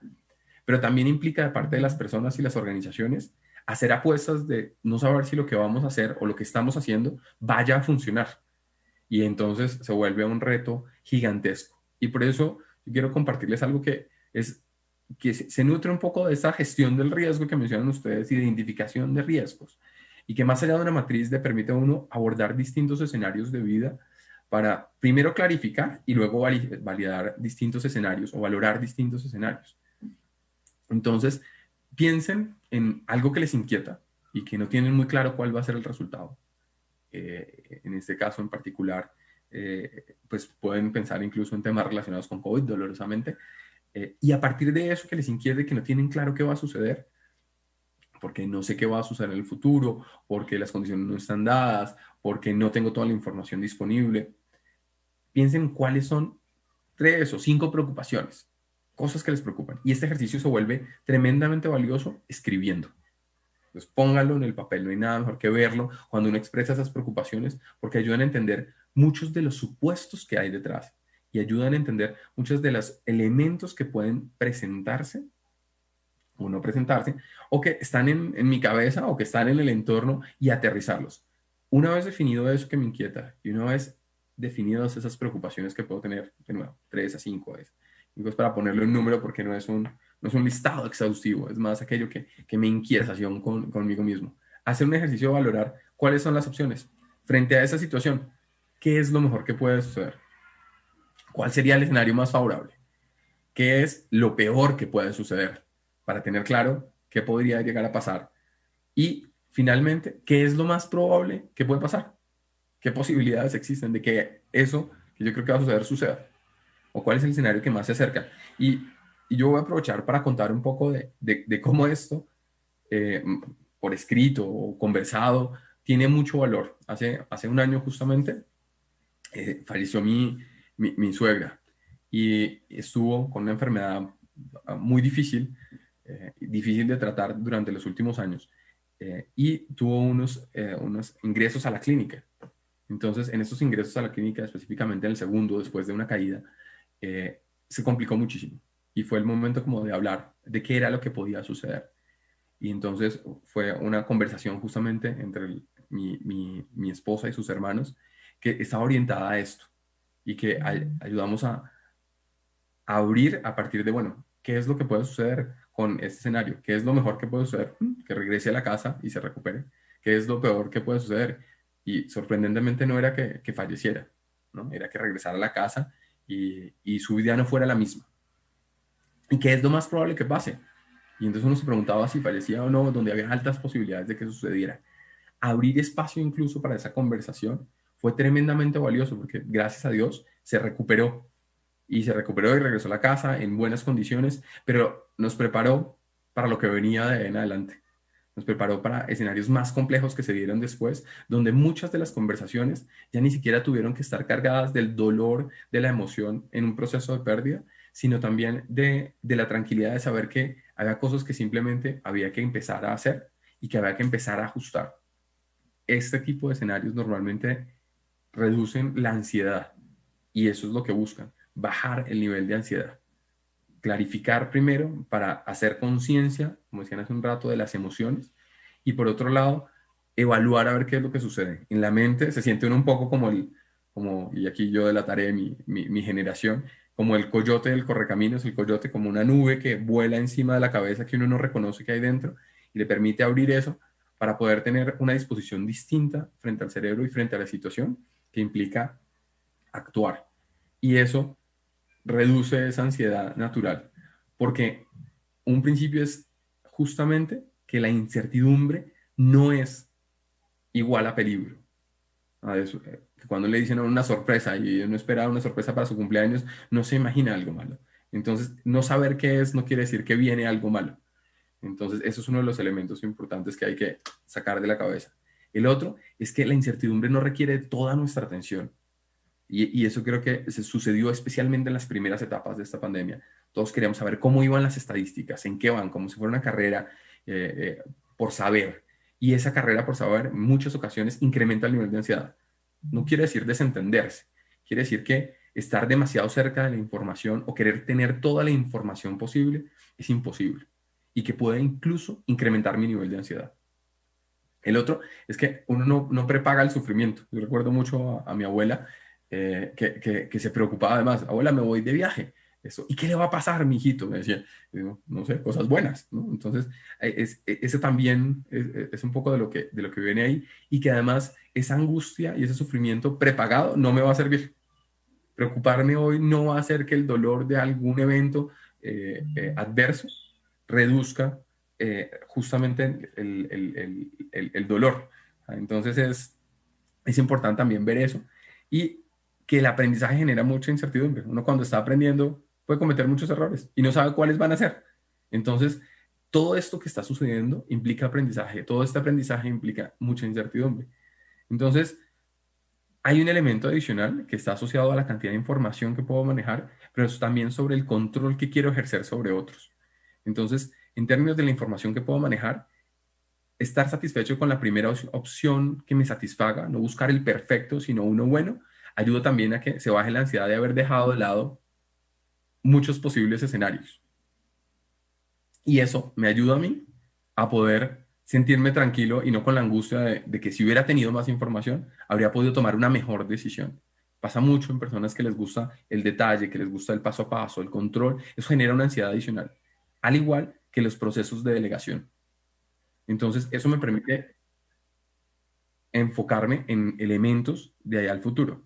Pero también implica de parte de las personas y las organizaciones hacer apuestas de no saber si lo que vamos a hacer o lo que estamos haciendo vaya a funcionar. Y entonces se vuelve un reto gigantesco. Y por eso yo quiero compartirles algo que se nutre un poco de esa gestión del riesgo que mencionan ustedes y de identificación de riesgos. Y que más allá de una matriz le permite a uno abordar distintos escenarios de vida para primero clarificar y luego validar distintos escenarios o valorar distintos escenarios. Entonces, piensen en algo que les inquieta y que no tienen muy claro cuál va a ser el resultado. En este caso en particular, pues pueden pensar incluso en temas relacionados con COVID, dolorosamente, y a partir de eso que les inquiete, que no tienen claro qué va a suceder, porque no sé qué va a suceder en el futuro, porque las condiciones no están dadas, porque no tengo toda la información disponible, piensen cuáles son 3 o 5 preocupaciones, cosas que les preocupan. Y este ejercicio se vuelve tremendamente valioso escribiendo. Entonces póngalo en el papel, no hay nada mejor que verlo cuando uno expresa esas preocupaciones porque ayudan a entender muchos de los supuestos que hay detrás y ayudan a entender muchos de los elementos que pueden presentarse o no presentarse o que están en mi cabeza o que están en el entorno y aterrizarlos. Una vez definido eso que me inquieta y una vez definidas esas preocupaciones que puedo tener, de nuevo, 3 a 5 veces. Digo, es para ponerle un número porque no es un listado exhaustivo, es más aquello que me inquieta conmigo mismo. Hacer un ejercicio de valorar cuáles son las opciones frente a esa situación. ¿Qué es lo mejor que puede suceder? ¿Cuál sería el escenario más favorable? ¿Qué es lo peor que puede suceder? Para tener claro qué podría llegar a pasar. Y finalmente, ¿qué es lo más probable que puede pasar? ¿Qué posibilidades existen de que eso que yo creo que va a suceder suceda? ¿O cuál es el escenario que más se acerca? Y yo voy a aprovechar para contar un poco de cómo esto, eh, por escrito o conversado, tiene mucho valor. Hace un año justamente falleció mi suegra y estuvo con una enfermedad muy difícil de tratar durante los últimos años y tuvo unos ingresos a la clínica. Entonces, en estos ingresos a la clínica, específicamente en el segundo, después de una caída, se complicó muchísimo. Y fue el momento como de hablar de qué era lo que podía suceder. Y entonces fue una conversación justamente entre mi esposa y sus hermanos que estaba orientada a esto y que ayudamos a abrir a partir de, bueno, ¿qué es lo que puede suceder con este escenario? ¿Qué es lo mejor que puede suceder? Que regrese a la casa y se recupere. ¿Qué es lo peor que puede suceder? Y sorprendentemente no era que falleciera, ¿no? Era que regresara a la casa y su vida no fuera la misma. ¿Y qué es lo más probable que pase? Y entonces uno se preguntaba si fallecía o no, donde había altas posibilidades de que sucediera. Abrir espacio incluso para esa conversación fue tremendamente valioso porque gracias a Dios se recuperó y regresó a la casa en buenas condiciones, pero nos preparó para lo que venía de en adelante. Nos preparó para escenarios más complejos que se dieron después, donde muchas de las conversaciones ya ni siquiera tuvieron que estar cargadas del dolor, de la emoción en un proceso de pérdida, sino también de la tranquilidad de saber que había cosas que simplemente había que empezar a hacer y que había que empezar a ajustar. Este tipo de escenarios normalmente reducen la ansiedad y eso es lo que buscan, bajar el nivel de ansiedad. Clarificar primero para hacer conciencia, como decían hace un rato, de las emociones y por otro lado, evaluar a ver qué es lo que sucede. En la mente se siente uno un poco y aquí yo delataré mi generación, como el coyote del correcaminos, el coyote como una nube que vuela encima de la cabeza que uno no reconoce que hay dentro y le permite abrir eso para poder tener una disposición distinta frente al cerebro y frente a la situación que implica actuar. Y eso reduce esa ansiedad natural, porque un principio es justamente que la incertidumbre no es igual a peligro. A eso, que cuando le dicen una sorpresa y uno espera una sorpresa para su cumpleaños, no se imagina algo malo. Entonces, no saber qué es no quiere decir que viene algo malo. Entonces, eso es uno de los elementos importantes que hay que sacar de la cabeza. El otro es que la incertidumbre no requiere toda nuestra atención. Y eso creo que se sucedió especialmente en las primeras etapas de esta pandemia. Todos queríamos saber cómo iban las estadísticas, en qué van, como si fuera una carrera por saber. Y esa carrera por saber en muchas ocasiones incrementa el nivel de ansiedad. No quiere decir desentenderse, quiere decir que estar demasiado cerca de la información o querer tener toda la información posible es imposible y que puede incluso incrementar mi nivel de ansiedad. El otro es que uno no prepaga el sufrimiento. Yo recuerdo mucho a mi abuela que se preocupaba además, abuela, me voy de viaje. Eso, ¿y qué le va a pasar, mi hijito? Me decía, no sé, cosas buenas, ¿no? Entonces, ese también es un poco de lo que viene ahí y que además esa angustia y ese sufrimiento prepagado no me va a servir. Preocuparme hoy no va a hacer que el dolor de algún evento adverso reduzca justamente el dolor. Entonces es importante también ver eso y que el aprendizaje genera mucha incertidumbre. Uno cuando está aprendiendo puede cometer muchos errores y no sabe cuáles van a ser. Entonces, todo esto que está sucediendo implica aprendizaje. Todo este aprendizaje implica mucha incertidumbre. Entonces, hay un elemento adicional que está asociado a la cantidad de información que puedo manejar, pero es también sobre el control que quiero ejercer sobre otros. Entonces, en términos de la información que puedo manejar, estar satisfecho con la primera opción que me satisfaga, no buscar el perfecto, sino uno bueno, ayuda también a que se baje la ansiedad de haber dejado de lado muchos posibles escenarios. Y eso me ayuda a mí a poder sentirme tranquilo y no con la angustia de que si hubiera tenido más información, habría podido tomar una mejor decisión. Pasa mucho en personas que les gusta el detalle, que les gusta el paso a paso, el control. Eso genera una ansiedad adicional, al igual que los procesos de delegación. Entonces, eso me permite enfocarme en elementos de allá al futuro.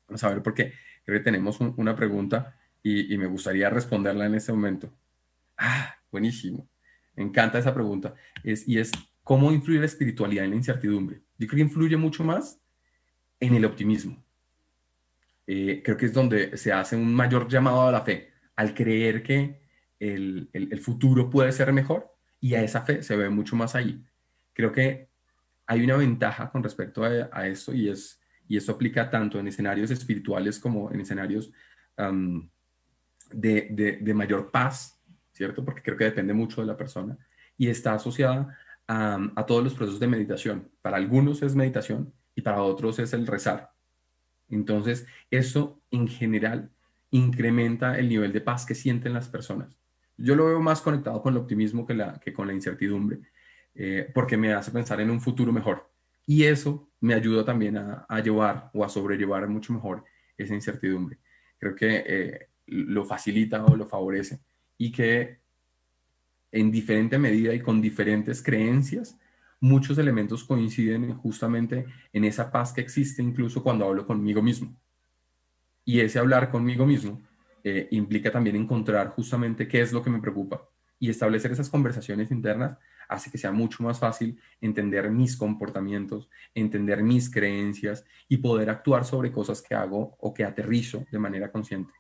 Vamos a ver por qué. Creo que tenemos una pregunta y me gustaría responderla en este momento. Ah, buenísimo. Me encanta esa pregunta. Es, ¿cómo influye la espiritualidad en la incertidumbre? Yo creo que influye mucho más en el optimismo. Creo que es donde se hace un mayor llamado a la fe, al creer que el futuro puede ser mejor y a esa fe se ve mucho más ahí. Creo que hay una ventaja con respecto a esto y esto aplica tanto en escenarios espirituales como en escenarios de mayor paz, ¿cierto? Porque creo que depende mucho de la persona y está asociada a todos los procesos de meditación. Para algunos es meditación y para otros es el rezar. Entonces, eso en general incrementa el nivel de paz que sienten las personas. Yo lo veo más conectado con el optimismo que con la incertidumbre, porque me hace pensar en un futuro mejor. Y eso me ayuda también a llevar o a sobrellevar mucho mejor esa incertidumbre. Creo que lo facilita o lo favorece y que en diferente medida y con diferentes creencias, muchos elementos coinciden justamente en esa paz que existe incluso cuando hablo conmigo mismo. Y ese hablar conmigo mismo implica también encontrar justamente qué es lo que me preocupa y establecer esas conversaciones internas hace que sea mucho más fácil entender mis comportamientos, entender mis creencias y poder actuar sobre cosas que hago o que aterrizo de manera consciente.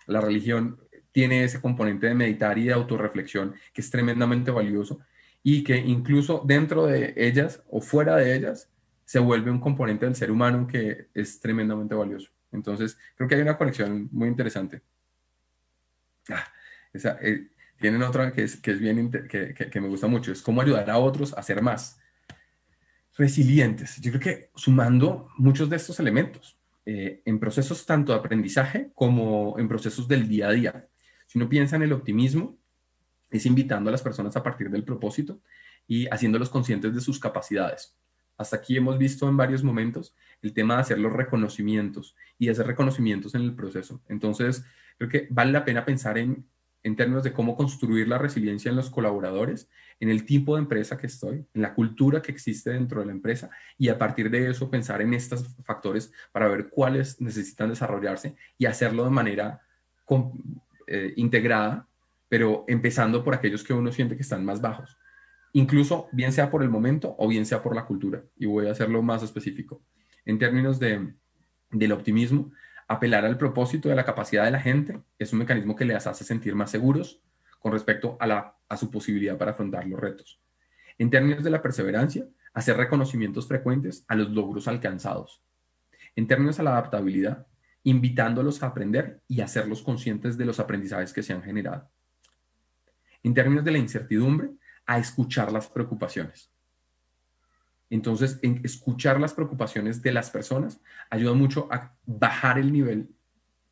La religión tiene ese componente de meditar y de autorreflexión que es tremendamente valioso y que incluso dentro de ellas o fuera de ellas se vuelve un componente del ser humano que es tremendamente valioso. Entonces, creo que hay una conexión muy interesante. Ah, esa, tienen otra que es bien, que me gusta mucho, es cómo ayudar a otros a ser más resilientes. Yo creo que sumando muchos de estos elementos en procesos tanto de aprendizaje como en procesos del día a día. Si uno piensa en el optimismo, es invitando a las personas a partir del propósito y haciéndolos conscientes de sus capacidades. Hasta aquí hemos visto en varios momentos el tema de hacer los reconocimientos y hacer reconocimientos en el proceso. Entonces, creo que vale la pena pensar en términos de cómo construir la resiliencia en los colaboradores, en el tipo de empresa que estoy, en la cultura que existe dentro de la empresa y a partir de eso pensar en estos factores para ver cuáles necesitan desarrollarse y hacerlo de manera integrada, pero empezando por aquellos que uno siente que están más bajos. Incluso bien sea por el momento o bien sea por la cultura. Y voy a hacerlo más específico. En términos del optimismo, apelar al propósito de la capacidad de la gente es un mecanismo que les hace sentir más seguros con respecto a su posibilidad para afrontar los retos. En términos de la perseverancia, hacer reconocimientos frecuentes a los logros alcanzados. En términos de la adaptabilidad, invitándolos a aprender y hacerlos conscientes de los aprendizajes que se han generado. En términos de la incertidumbre, a escuchar las preocupaciones. Entonces, en escuchar las preocupaciones de las personas ayuda mucho a bajar el nivel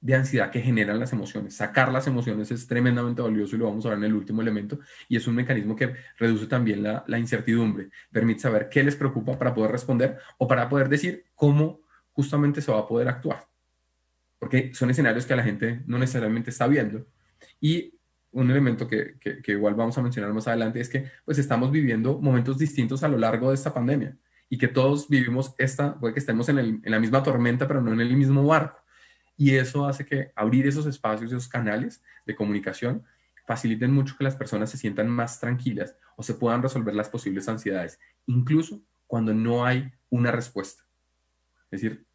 de ansiedad que generan las emociones. Sacar las emociones es tremendamente valioso y lo vamos a ver en el último elemento, y es un mecanismo que reduce también la incertidumbre, permite saber qué les preocupa para poder responder o para poder decir cómo justamente se va a poder actuar, porque son escenarios que la gente no necesariamente está viendo. Y un elemento que igual vamos a mencionar más adelante es que pues estamos viviendo momentos distintos a lo largo de esta pandemia y que todos vivimos puede que estemos en la misma tormenta, pero no en el mismo barco. Y eso hace que abrir esos espacios, esos canales de comunicación, faciliten mucho que las personas se sientan más tranquilas o se puedan resolver las posibles ansiedades, incluso cuando no hay una respuesta. Es decir,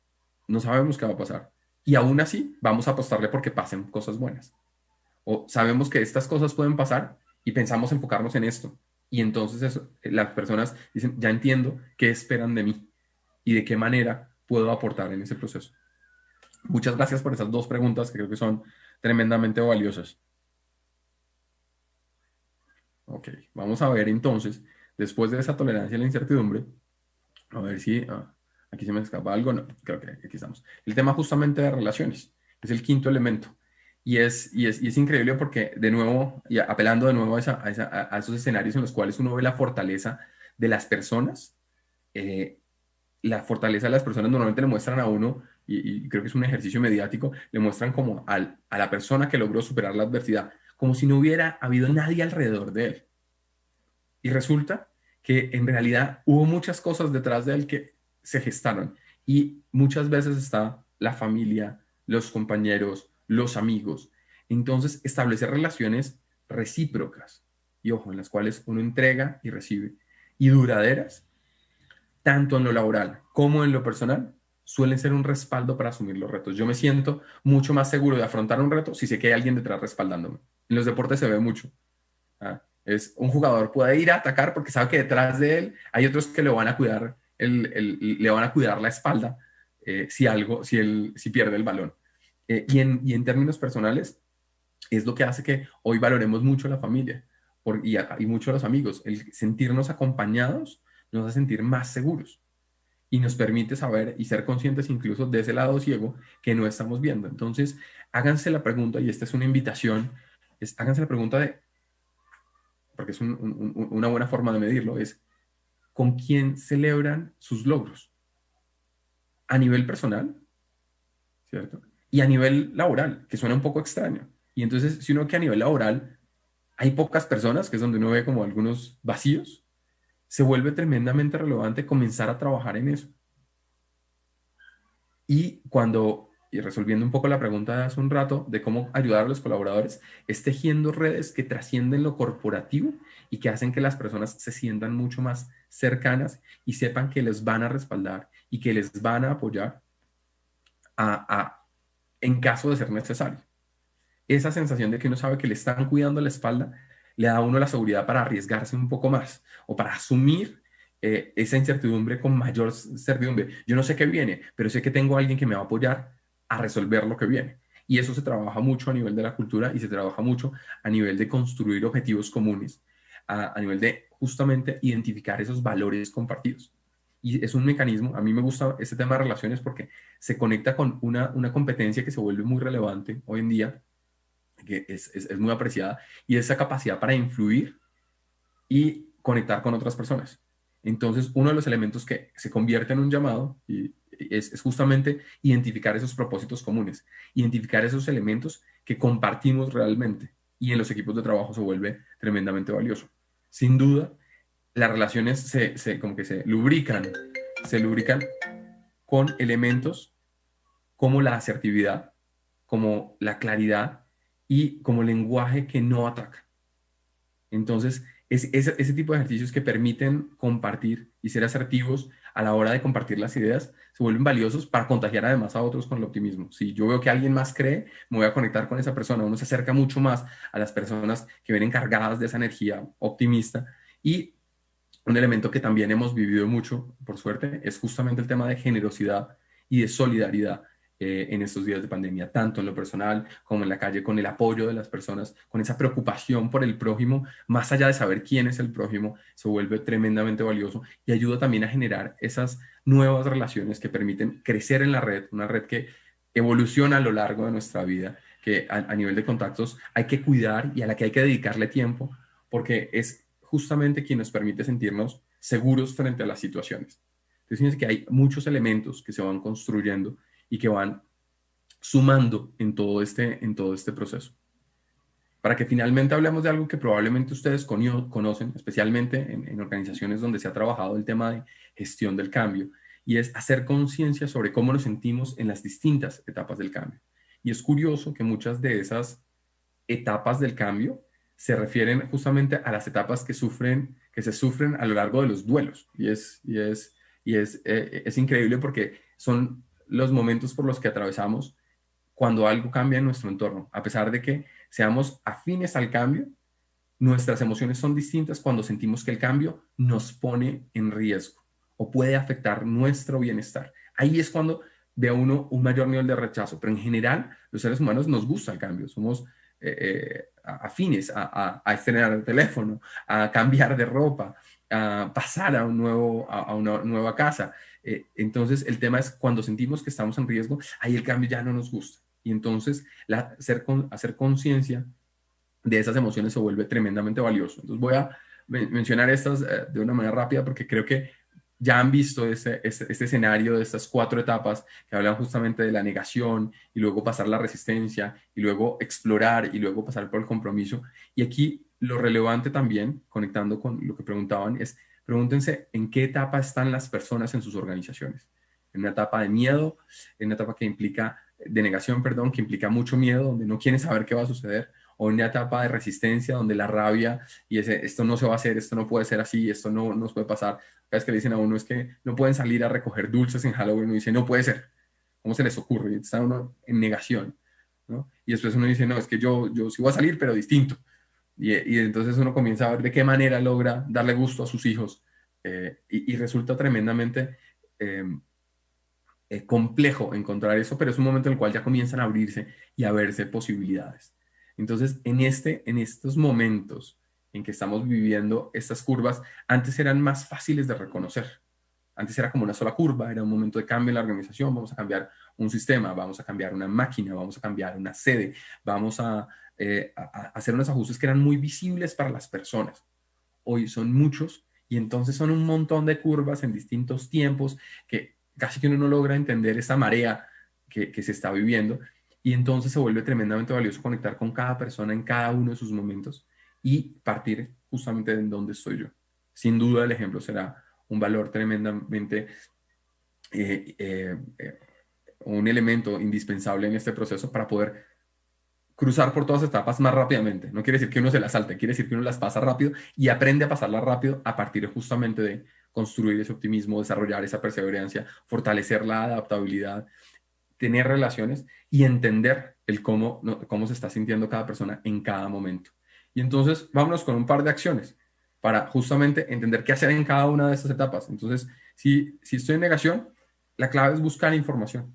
no sabemos qué va a pasar. Y aún así, vamos a apostarle porque pasen cosas buenas. O sabemos que estas cosas pueden pasar y pensamos enfocarnos en esto. Y entonces las personas dicen, ya entiendo qué esperan de mí y de qué manera puedo aportar en ese proceso. Muchas gracias por esas dos preguntas que creo que son tremendamente valiosas. Ok, vamos a ver entonces, después de esa tolerancia a la incertidumbre, a ver si aquí se me escapa algo. No, creo que aquí estamos. El tema justamente de relaciones es el quinto elemento. Y es increíble porque, de nuevo, y apelando de nuevo a esos escenarios en los cuales uno ve la fortaleza de las personas, la fortaleza de las personas normalmente le muestran a uno, y creo que es un ejercicio mediático, le muestran como a la persona que logró superar la adversidad, como si no hubiera habido nadie alrededor de él. Y resulta que en realidad hubo muchas cosas detrás de él que se gestaron. Y muchas veces está la familia, los compañeros, los amigos. Entonces, establecer relaciones recíprocas, y ojo, en las cuales uno entrega y recibe, y duraderas, tanto en lo laboral como en lo personal, suelen ser un respaldo para asumir los retos. Yo me siento mucho más seguro de afrontar un reto si sé que hay alguien detrás respaldándome. En los deportes se ve mucho. Es un jugador puede ir a atacar porque sabe que detrás de él hay otros que le van a cuidar, le van a cuidar la espalda si pierde el balón. Y en términos personales, es lo que hace que hoy valoremos mucho la familia y mucho a los amigos. El sentirnos acompañados nos hace sentir más seguros y nos permite saber y ser conscientes incluso de ese lado ciego que no estamos viendo. Entonces, háganse la pregunta, y esta es una invitación, háganse la pregunta porque es una buena forma de medirlo, es ¿con quién celebran sus logros? A nivel personal, ¿cierto? Y a nivel laboral, que suena un poco extraño. Y entonces, si uno que a nivel laboral hay pocas personas, que es donde uno ve como algunos vacíos, se vuelve tremendamente relevante comenzar a trabajar en eso. Y resolviendo un poco la pregunta de hace un rato de cómo ayudar a los colaboradores, es tejiendo redes que trascienden lo corporativo y que hacen que las personas se sientan mucho más cercanas y sepan que les van a respaldar y que les van a apoyar en caso de ser necesario. Esa sensación de que uno sabe que le están cuidando la espalda le da a uno la seguridad para arriesgarse un poco más o para asumir esa incertidumbre con mayor certidumbre. Yo no sé qué viene, pero sé que tengo a alguien que me va a apoyar a resolver lo que viene. Y eso se trabaja mucho a nivel de la cultura y se trabaja mucho a nivel de construir objetivos comunes, a nivel de justamente identificar esos valores compartidos. Y es un mecanismo, a mí me gusta este tema de relaciones porque se conecta con una competencia que se vuelve muy relevante hoy en día, que es muy apreciada, y esa capacidad para influir y conectar con otras personas. Entonces, uno de los elementos que se convierte en un llamado es justamente identificar esos propósitos comunes, identificar esos elementos que compartimos realmente, y en los equipos de trabajo se vuelve tremendamente valioso. Sin duda, las relaciones como que se lubrican con elementos como la asertividad, como la claridad y como lenguaje que no ataca. Entonces, ese tipo de ejercicios que permiten compartir y ser asertivos a la hora de compartir las ideas se vuelven valiosos para contagiar además a otros con el optimismo. Si yo veo que alguien más cree, me voy a conectar con esa persona. Uno se acerca mucho más a las personas que vienen cargadas de esa energía optimista. Y un elemento que también hemos vivido mucho, por suerte, es justamente el tema de generosidad y de solidaridad en estos días de pandemia, tanto en lo personal como en la calle, con el apoyo de las personas, con esa preocupación por el prójimo, más allá de saber quién es el prójimo, se vuelve tremendamente valioso y ayuda también a generar esas nuevas relaciones que permiten crecer en la red, una red que evoluciona a lo largo de nuestra vida, que a nivel de contactos hay que cuidar y a la que hay que dedicarle tiempo, porque es justamente quien nos permite sentirnos seguros frente a las situaciones. Entonces, fíjense que hay muchos elementos que se van construyendo y que van sumando en todo este proceso. Para que finalmente hablemos de algo que probablemente ustedes conocen, especialmente en organizaciones donde se ha trabajado el tema de gestión del cambio, y es hacer conciencia sobre cómo nos sentimos en las distintas etapas del cambio. Y es curioso que muchas de esas etapas del cambio se refieren justamente a las etapas que se sufren a lo largo de los duelos. Es increíble porque son los momentos por los que atravesamos cuando algo cambia en nuestro entorno. A pesar de que seamos afines al cambio, nuestras emociones son distintas cuando sentimos que el cambio nos pone en riesgo o puede afectar nuestro bienestar. Ahí es cuando ve a uno un mayor nivel de rechazo, pero en general los seres humanos nos gusta el cambio, somos afines a estrenar el teléfono, a cambiar de ropa, a pasar a una nueva casa. Entonces el tema es cuando sentimos que estamos en riesgo, ahí el cambio ya no nos gusta. Y entonces hacer conciencia de esas emociones se vuelve tremendamente valioso. Entonces voy a mencionar estas de una manera rápida porque creo que ya han visto este escenario de estas 4 etapas que hablan justamente de la negación y luego pasar la resistencia y luego explorar y luego pasar por el compromiso. Y aquí lo relevante también, conectando con lo que preguntaban, es pregúntense en qué etapa están las personas en sus organizaciones. En una etapa de miedo, en una etapa de negación, perdón, que implica mucho miedo, donde no quieren saber qué va a suceder, o en una etapa de resistencia donde la rabia y esto no se va a hacer, esto no puede ser así, esto no nos puede pasar. Cada vez que le dicen a uno es que no pueden salir a recoger dulces en Halloween, uno dice, no puede ser. ¿Cómo se les ocurre? Y está uno en negación, ¿no? Y después uno dice, no, es que yo sí voy a salir, pero distinto. Y entonces uno comienza a ver de qué manera logra darle gusto a sus hijos. Y resulta tremendamente complejo encontrar eso, pero es un momento en el cual ya comienzan a abrirse y a verse posibilidades. Entonces, en estos momentos en que estamos viviendo estas curvas, antes eran más fáciles de reconocer. Antes era como una sola curva, era un momento de cambio en la organización, vamos a cambiar un sistema, vamos a cambiar una máquina, vamos a cambiar una sede, vamos a hacer unos ajustes que eran muy visibles para las personas. Hoy son muchos y entonces son un montón de curvas en distintos tiempos que casi que uno no logra entender esa marea que se está viviendo. Y entonces se vuelve tremendamente valioso conectar con cada persona en cada uno de sus momentos y partir justamente de donde estoy yo. Sin duda el ejemplo será un valor tremendamente, un elemento indispensable en este proceso para poder cruzar por todas las etapas más rápidamente. No quiere decir que uno se las salte, quiere decir que uno las pasa rápido y aprende a pasarlas rápido a partir justamente de construir ese optimismo, desarrollar esa perseverancia, fortalecer la adaptabilidad, tener relaciones y entender cómo se está sintiendo cada persona en cada momento. Y entonces vámonos con un par de acciones para justamente entender qué hacer en cada una de estas etapas. Entonces, si estoy en negación, la clave es buscar información.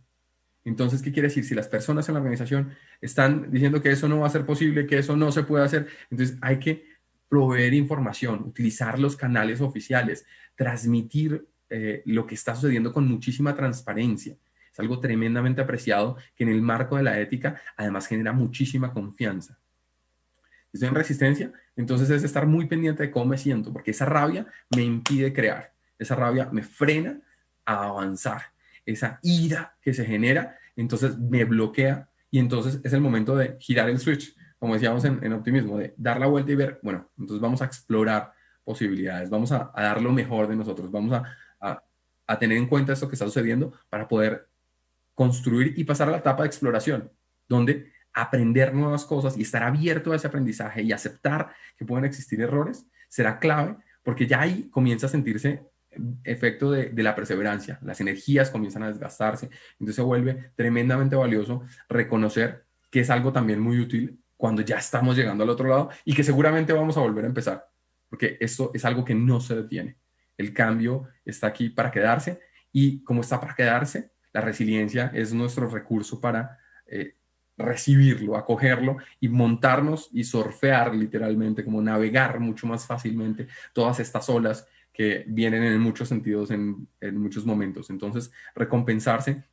Entonces, ¿qué quiere decir? Si las personas en la organización están diciendo que eso no va a ser posible, que eso no se puede hacer, entonces hay que proveer información, utilizar los canales oficiales, transmitir lo que está sucediendo con muchísima transparencia. Es algo tremendamente apreciado que en el marco de la ética además genera muchísima confianza. Si estoy en resistencia, entonces es estar muy pendiente de cómo me siento, porque esa rabia me impide crear. esa rabia me frena a avanzar. Esa ira que se genera, entonces me bloquea y entonces es el momento de girar el switch, como decíamos en optimismo, de dar la vuelta y ver, bueno, entonces vamos a explorar posibilidades, vamos a dar lo mejor de nosotros, vamos a tener en cuenta esto que está sucediendo para poder construir y pasar a la etapa de exploración, donde aprender nuevas cosas y estar abierto a ese aprendizaje y aceptar que pueden existir errores será clave, porque ya ahí comienza a sentirse efecto de la perseverancia, las energías comienzan a desgastarse, entonces se vuelve tremendamente valioso reconocer que es algo también muy útil cuando ya estamos llegando al otro lado y que seguramente vamos a volver a empezar, porque esto es algo que no se detiene. El cambio está aquí para quedarse y como está para quedarse, la resiliencia es nuestro recurso para recibirlo, acogerlo y montarnos y surfear literalmente, como navegar mucho más fácilmente todas estas olas que vienen en muchos sentidos, en muchos momentos. Entonces, recompensarse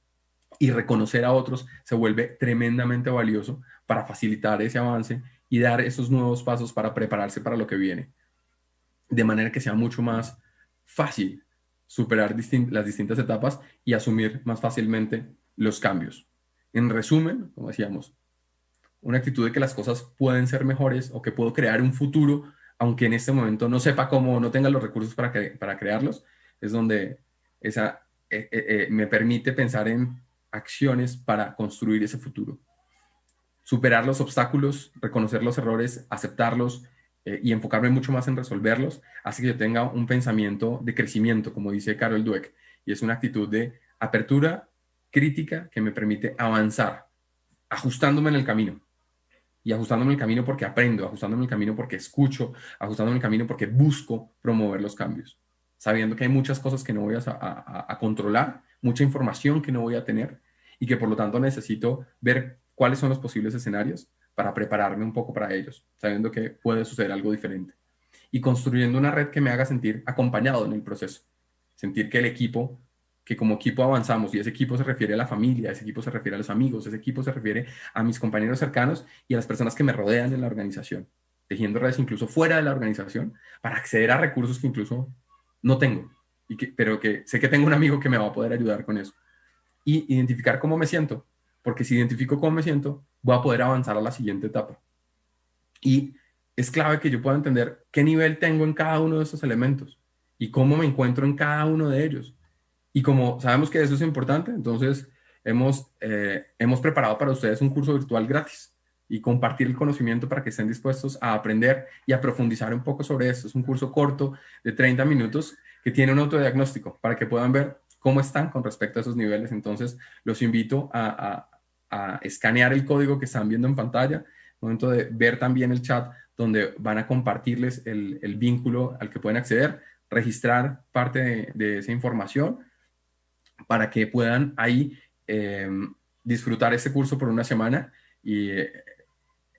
y reconocer a otros se vuelve tremendamente valioso para facilitar ese avance y dar esos nuevos pasos para prepararse para lo que viene. De manera que sea mucho más fácil superar las distintas etapas y asumir más fácilmente los cambios. En resumen, como decíamos, una actitud de que las cosas pueden ser mejores o que puedo crear un futuro, aunque en este momento no sepa cómo, no tenga los recursos para crearlos, es donde me permite pensar en acciones para construir ese futuro. Superar los obstáculos, reconocer los errores, aceptarlos y enfocarme mucho más en resolverlos, hace que yo tenga un pensamiento de crecimiento, como dice Carol Dweck, y es una actitud de apertura crítica que me permite avanzar, ajustándome en el camino. Y ajustándome el camino porque aprendo, ajustándome el camino porque escucho, ajustándome el camino porque busco promover los cambios, sabiendo que hay muchas cosas que no voy a controlar, mucha información que no voy a tener y que por lo tanto necesito ver cuáles son los posibles escenarios para prepararme un poco para ellos, sabiendo que puede suceder algo diferente. Y construyendo una red que me haga sentir acompañado en el proceso, sentir que el equipo, que como equipo avanzamos, y ese equipo se refiere a la familia, ese equipo se refiere a los amigos, ese equipo se refiere a mis compañeros cercanos y a las personas que me rodean en la organización, tejiendo redes incluso fuera de la organización para acceder a recursos que incluso no tengo, pero que sé que tengo un amigo que me va a poder ayudar con eso. Y identificar cómo me siento, porque si identifico cómo me siento, voy a poder avanzar a la siguiente etapa. Y es clave que yo pueda entender qué nivel tengo en cada uno de estos elementos y cómo me encuentro en cada uno de ellos. Y como sabemos que eso es importante, entonces hemos preparado para ustedes un curso virtual gratis y compartir el conocimiento para que estén dispuestos a aprender y a profundizar un poco sobre esto. Es un curso corto de 30 minutos que tiene un autodiagnóstico para que puedan ver cómo están con respecto a esos niveles. Entonces, los invito a escanear el código que están viendo en pantalla, momento de ver también el chat donde van a compartirles el vínculo al que pueden acceder, registrar parte de esa información para que puedan ahí disfrutar este curso por una semana y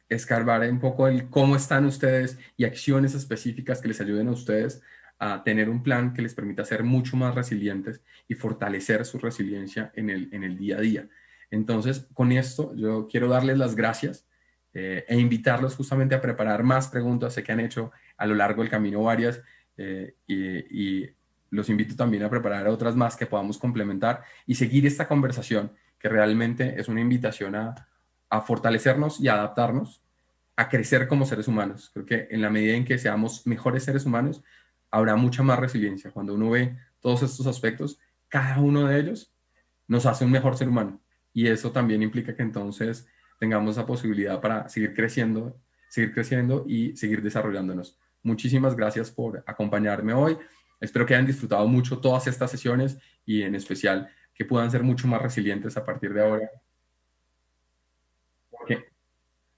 escarbar un poco el cómo están ustedes y acciones específicas que les ayuden a ustedes a tener un plan que les permita ser mucho más resilientes y fortalecer su resiliencia en el día a día. Entonces, con esto yo quiero darles las gracias e invitarlos justamente a preparar más preguntas. Sé que han hecho a lo largo del camino varias y los invito también a preparar otras más que podamos complementar y seguir esta conversación que realmente es una invitación a fortalecernos y a adaptarnos, a crecer como seres humanos. Creo que en la medida en que seamos mejores seres humanos, habrá mucha más resiliencia. Cuando uno ve todos estos aspectos, cada uno de ellos nos hace un mejor ser humano. Y eso también implica que entonces tengamos esa posibilidad para seguir creciendo y seguir desarrollándonos. Muchísimas gracias por acompañarme hoy. Espero que hayan disfrutado mucho todas estas sesiones y en especial que puedan ser mucho más resilientes a partir de ahora. Porque,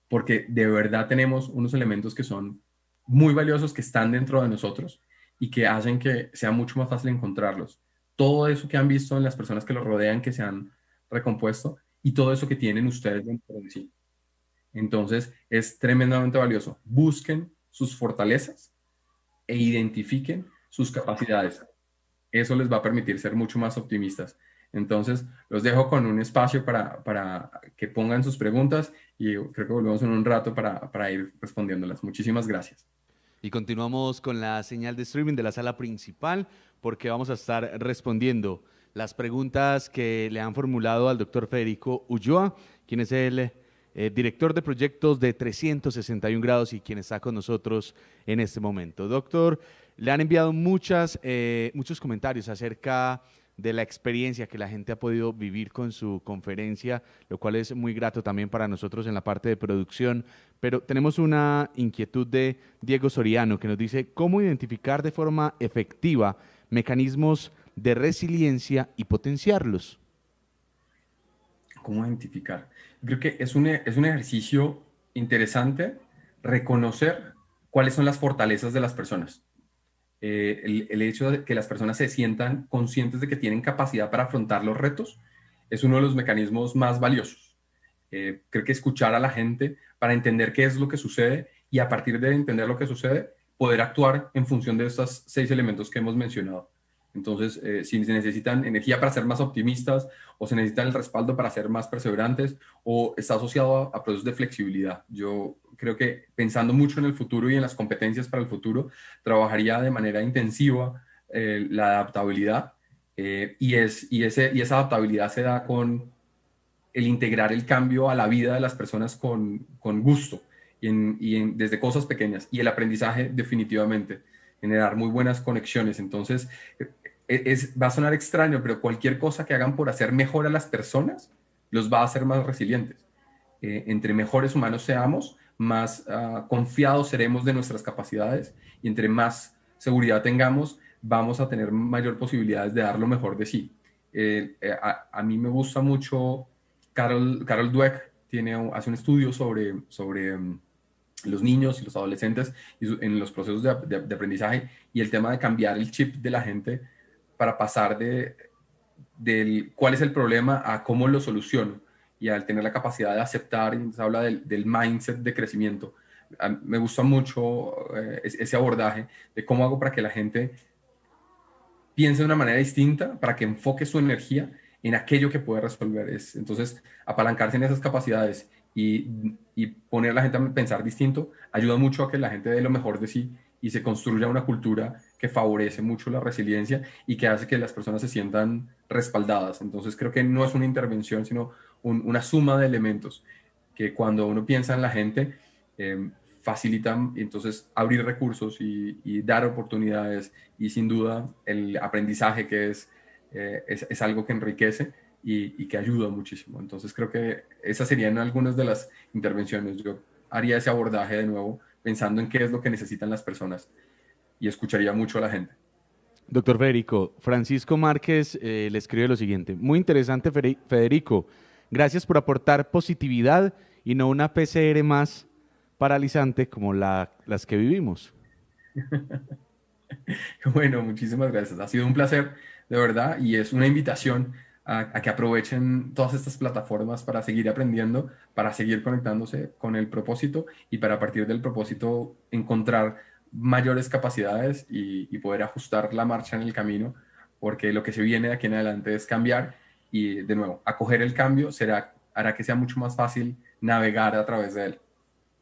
porque de verdad tenemos unos elementos que son muy valiosos, que están dentro de nosotros y que hacen que sea mucho más fácil encontrarlos. Todo eso que han visto en las personas que los rodean, que se han recompuesto, y todo eso que tienen ustedes dentro de sí. Entonces, es tremendamente valioso. Busquen sus fortalezas e identifiquen sus capacidades. Eso les va a permitir ser mucho más optimistas. Entonces, los dejo con un espacio para que pongan sus preguntas y creo que volvemos en un rato para ir respondiéndolas. Muchísimas gracias. Y continuamos con la señal de streaming de la sala principal. porque vamos a estar respondiendo las preguntas que le han formulado al doctor Federico Ulloa, quien es el director de proyectos de 361 grados y quien está con nosotros en este momento. Doctor, le han enviado muchos comentarios acerca de la experiencia que la gente ha podido vivir con su conferencia, lo cual es muy grato también para nosotros en la parte de producción. Pero tenemos una inquietud de Diego Soriano que nos dice cómo identificar de forma efectiva mecanismos de resiliencia y potenciarlos. ¿Cómo identificar? Creo que es un ejercicio interesante reconocer cuáles son las fortalezas de las personas. El hecho de que las personas se sientan conscientes de que tienen capacidad para afrontar los retos es uno de los mecanismos más valiosos. Creo que escuchar a la gente para entender qué es lo que sucede y a partir de entender lo que sucede, poder actuar en función de estos 6 elementos que hemos mencionado. Entonces, si se necesitan energía para ser más optimistas o se necesitan el respaldo para ser más perseverantes o está asociado a procesos de flexibilidad. Yo creo que pensando mucho en el futuro y en las competencias para el futuro, trabajaría de manera intensiva la adaptabilidad y esa adaptabilidad se da con el integrar el cambio a la vida de las personas con gusto desde cosas pequeñas y el aprendizaje definitivamente, generar muy buenas conexiones. Entonces, va a sonar extraño, pero cualquier cosa que hagan por hacer mejor a las personas los va a hacer más resilientes. Entre mejores humanos seamos, más confiados seremos de nuestras capacidades y entre más seguridad tengamos, vamos a tener mayor posibilidades de dar lo mejor de sí. A mí me gusta mucho Carol Dweck, hace un estudio sobre los niños y los adolescentes en los procesos de aprendizaje y el tema de cambiar el chip de la gente para pasar del cuál es el problema a cómo lo soluciono y al tener la capacidad de aceptar, y se habla del mindset de crecimiento. Me gusta mucho ese abordaje de cómo hago para que la gente piense de una manera distinta, para que enfoque su energía en aquello que puede resolver. Entonces, apalancarse en esas capacidades y poner a la gente a pensar distinto ayuda mucho a que la gente dé lo mejor de sí y se construya una cultura que favorece mucho la resiliencia y que hace que las personas se sientan respaldadas. Entonces creo que no es una intervención, sino una suma de elementos que cuando uno piensa en la gente, facilitan entonces abrir recursos y dar oportunidades y sin duda el aprendizaje que es algo que enriquece y que ayuda muchísimo. Entonces creo que esas serían algunas de las intervenciones. Yo haría ese abordaje de nuevo pensando en qué es lo que necesitan las personas y escucharía mucho a la gente. Doctor Federico, Francisco Márquez le escribe lo siguiente. Muy interesante, Federico. Gracias por aportar positividad y no una PCR más paralizante como las que vivimos. Bueno, muchísimas gracias. Ha sido un placer, de verdad, y es una invitación a que aprovechen todas estas plataformas para seguir aprendiendo, para seguir conectándose con el propósito y para a partir del propósito encontrar mayores capacidades y poder ajustar la marcha en el camino, porque lo que se viene de aquí en adelante es cambiar y, de nuevo, acoger el cambio hará que sea mucho más fácil navegar a través de él.